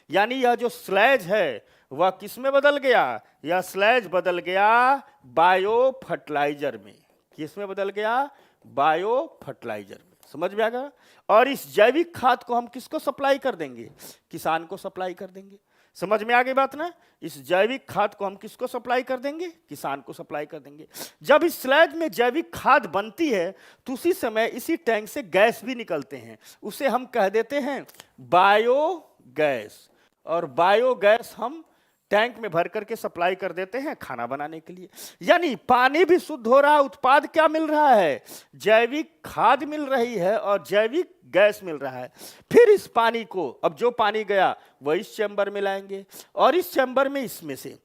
Speaker 1: यानी यह जो स्लेज है वह किस में बदल गया, यह स्लेज बदल गया बायो फर्टिलाइजर में। किस में बदल गया, बायो फर्टिलाइजर में। समझ में आ गया। और इस जैविक खाद को हम किसको सप्लाई कर देंगे, किसान को सप्लाई कर देंगे। समझ में आ गई बात ना। इस जैविक खाद को हम किसको सप्लाई कर देंगे, किसान को सप्लाई कर देंगे। जब इस स्लेज में जैविक खाद बनती है तो उसी समय इसी टैंक से गैस भी निकलते हैं, उसे हम कह देते हैं बायोगैस। और बायोगैस हम टैंक में भर करके सप्लाई कर देते हैं खाना बनाने के लिए। यानी पानी भी शुद्ध हो रहा है, उत्पाद क्या मिल रहा है, जैविक खाद मिल रही है और जैविक गैस मिल रहा है। फिर इस पानी को, अब जो पानी गया वह इस चैम्बर में लाएंगे और इस चैम्बर में इसमें से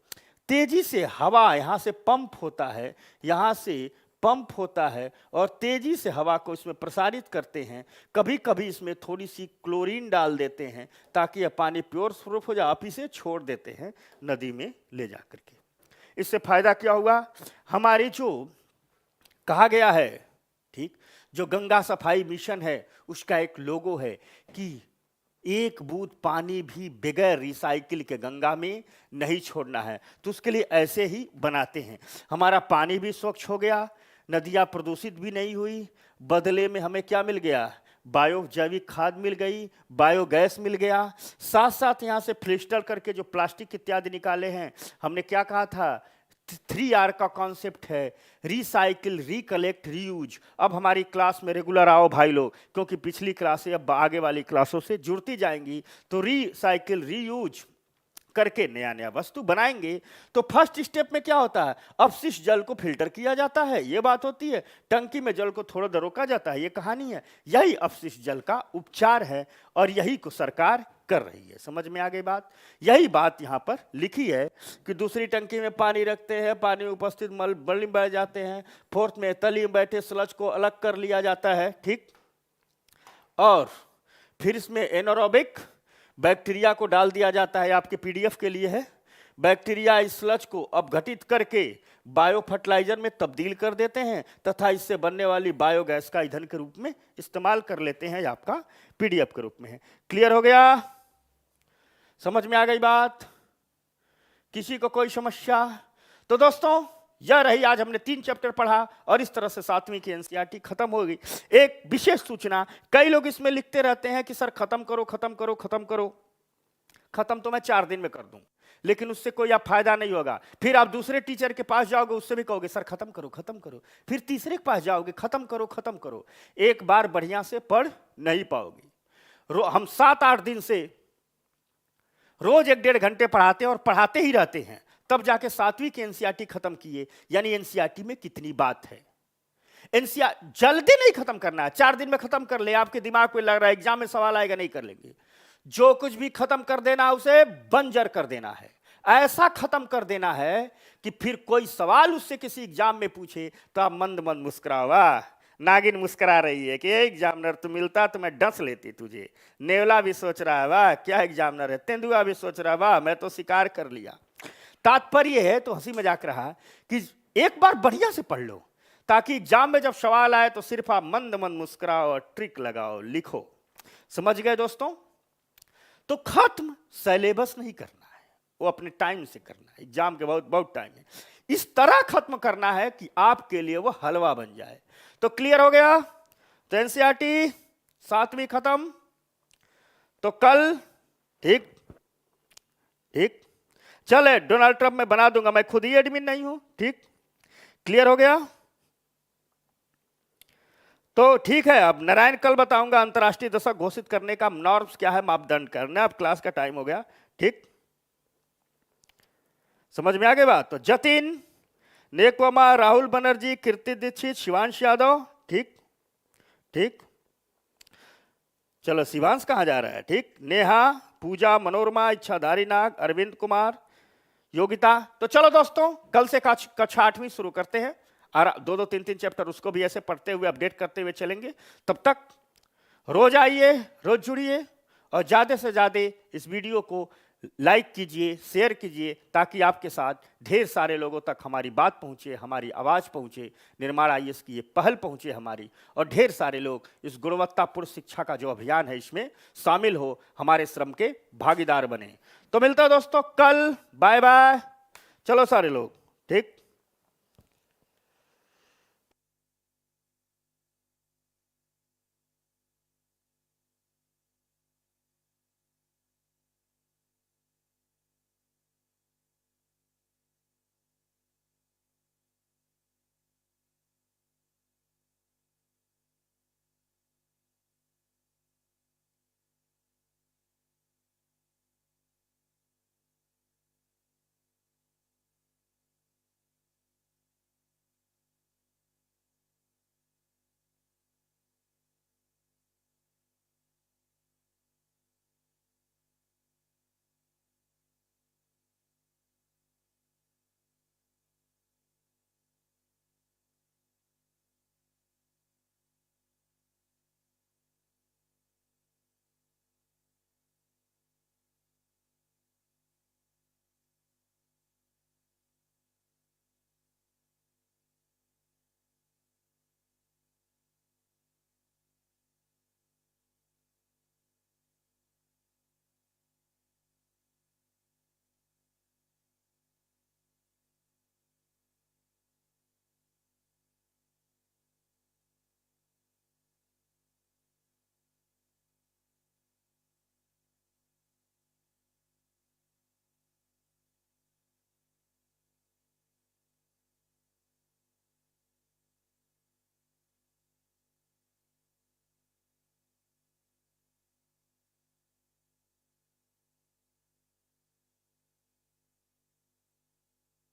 Speaker 1: तेजी से हवा यहां से पंप होता है, यहां से पंप होता है और तेजी से हवा को इसमें प्रसारित करते हैं। कभी कभी इसमें थोड़ी सी क्लोरीन डाल देते हैं ताकि यह पानी प्योर स्वरूप हो जाए, आप इसे छोड़ देते हैं नदी में ले जा करके। इससे फायदा क्या हुआ, हमारी जो कहा गया है, ठीक, जो गंगा सफाई मिशन है उसका एक लोगो है कि एक बूंद पानी भी बगैर रिसाइकिल के गंगा में नहीं छोड़ना है। तो उसके लिए ऐसे ही बनाते हैं। हमारा पानी भी स्वच्छ हो गया, नदियाँ प्रदूषित भी नहीं हुई, बदले में हमें क्या मिल गया, बायो जैविक खाद मिल गई, बायोगैस मिल गया। साथ साथ यहाँ से फिल्टर करके जो प्लास्टिक इत्यादि निकाले हैं, हमने क्या कहा था, 3R का कॉन्सेप्ट है, रिसाइकिल, रिकलेक्ट, रीयूज। अब हमारी क्लास में रेगुलर आओ भाई लोग, क्योंकि पिछली क्लासें अब आगे वाली क्लासों से जुड़ती जाएंगी। तो रिसाइकिल, रीयूज करके नया नया वस्तु बनाएंगे। तो फर्स्ट स्टेप में क्या होता है, अपशिष्ट जल को फिल्टर किया जाता है, ये बात होती है। टंकी में जल को थोड़ा देर रोका जाता है, ये कहानी है। यही अपशिष्ट जल का उपचार है और यही को सरकार कर रही है। समझ में आ गई बात। यही बात यहाँ पर लिखी है कि दूसरी टंकी में पानी रखते हैं, पानी में उपस्थित मल बलि बढ़ जाते हैं। फोर्थ में तली में बैठे स्लज को अलग कर लिया जाता है, ठीक, और फिर इसमें एनारोबिक बैक्टीरिया को डाल दिया जाता है, आपके पीडीएफ के लिए है। बैक्टीरिया इस स्लज को अपघटित करके बायो फर्टिलाइजर में तब्दील कर देते हैं तथा इससे बनने वाली बायोगैस का ईंधन के रूप में इस्तेमाल कर लेते हैं, आपका पीडीएफ के रूप में है। क्लियर हो गया, समझ में आ गई बात, किसी को कोई समस्या? तो दोस्तों यह रही, आज हमने 3 चैप्टर पढ़ा और इस तरह से 7वीं की एनसीईआरटी खत्म हो गई। एक विशेष सूचना, कई लोग इसमें लिखते रहते हैं कि सर खत्म करो खत्म करो खत्म करो। खत्म तो मैं 4 दिन में कर दूं, लेकिन उससे कोई आप फायदा नहीं होगा। फिर आप दूसरे टीचर के पास जाओगे, उससे भी कहोगे सर खत्म करो खत्म करो। फिर तीसरे के पास जाओगे, खत्म करो खत्म करो। एक बार बढ़िया से पढ़ नहीं पाओगे। हम 7-8 दिन से रोज 1-1.5 घंटे पढ़ाते हैं और पढ़ाते ही रहते हैं, तब जाके 7वीं की एनसीईआरटी खत्म किए। यानी एनसीईआरटी में कितनी बात है। एनसीईआरटी जल्दी नहीं खत्म करना है, 4 दिन में खत्म कर ले। आपके दिमाग पे लग रहा है एग्जाम में सवाल आएगा, नहीं कर लेंगे। जो कुछ भी खत्म कर देना उसे बंजर कर देना है। ऐसा खत्म कर देना है कि फिर कोई सवाल उससे किसी एग्जाम में पूछे तो आप मंद मंद मुस्कुराओ। वाह, नागिन मुस्कुरा रही है कि एग्जामिनर तू मिलता तो मैं डस लेती तुझे। नेवला भी सोच रहा है वाह क्या एग्जामिनर है। तेंदुआ भी सोच रहा है वाह मैं तो शिकार कर लिया। तात्पर्य है, तो हंसी मजाक रहा कि एक बार बढ़िया से पढ़ लो ताकि एग्जाम में जब सवाल आए तो सिर्फ आप मंद मंद मुस्कुराओ और ट्रिक लगाओ, लिखो। समझ गए दोस्तों? तो खत्म सिलेबस नहीं करना है, वो अपने टाइम से करना है। एग्जाम के बहुत टाइम है, इस तरह खत्म करना है कि आपके लिए वो हलवा बन जाए। तो क्लियर हो गया? तो एनसीईआरटी 7वीं खत्म। तो कल ठीक ठीक चले, डोनाल्ड ट्रंप मैं बना दूंगा, मैं खुद ही एडमिन नहीं हूं, ठीक। क्लियर हो गया? तो ठीक है, अब नारायण कल बताऊंगा अंतरराष्ट्रीय दशक घोषित करने का नॉर्म्स क्या है, मापदंड करना। अब क्लास का टाइम हो गया, ठीक, समझ में आ गई बात। तो जतिन नेकवमा, राहुल बनर्जी, कीर्ति दीक्षित, शिवांश यादव। ठीक ठीक, चलो शिवांश कहाँ जा रहा है? ठीक, नेहा, पूजा, मनोरमा, इच्छाधारी नाग, अरविंद कुमार, योगिता। तो चलो दोस्तों, कल से कक्षा 8वीं शुरू करते हैं और 2-2, 3-3 चैप्टर उसको भी ऐसे पढ़ते हुए अपडेट करते हुए चलेंगे। तब तक रोज आइए, रोज जुड़िए और ज्यादा से ज्यादा इस वीडियो को लाइक कीजिए, शेयर कीजिए, ताकि आपके साथ ढेर सारे लोगों तक हमारी बात पहुंचे, हमारी आवाज़ पहुंचे, निर्माण आईएएस की ये पहल पहुंचे हमारी, और ढेर सारे लोग इस गुणवत्तापूर्ण शिक्षा का जो अभियान है इसमें शामिल हो, हमारे श्रम के भागीदार बने। तो मिलता है दोस्तों कल, बाय बाय। चलो सारे लोग, ठीक।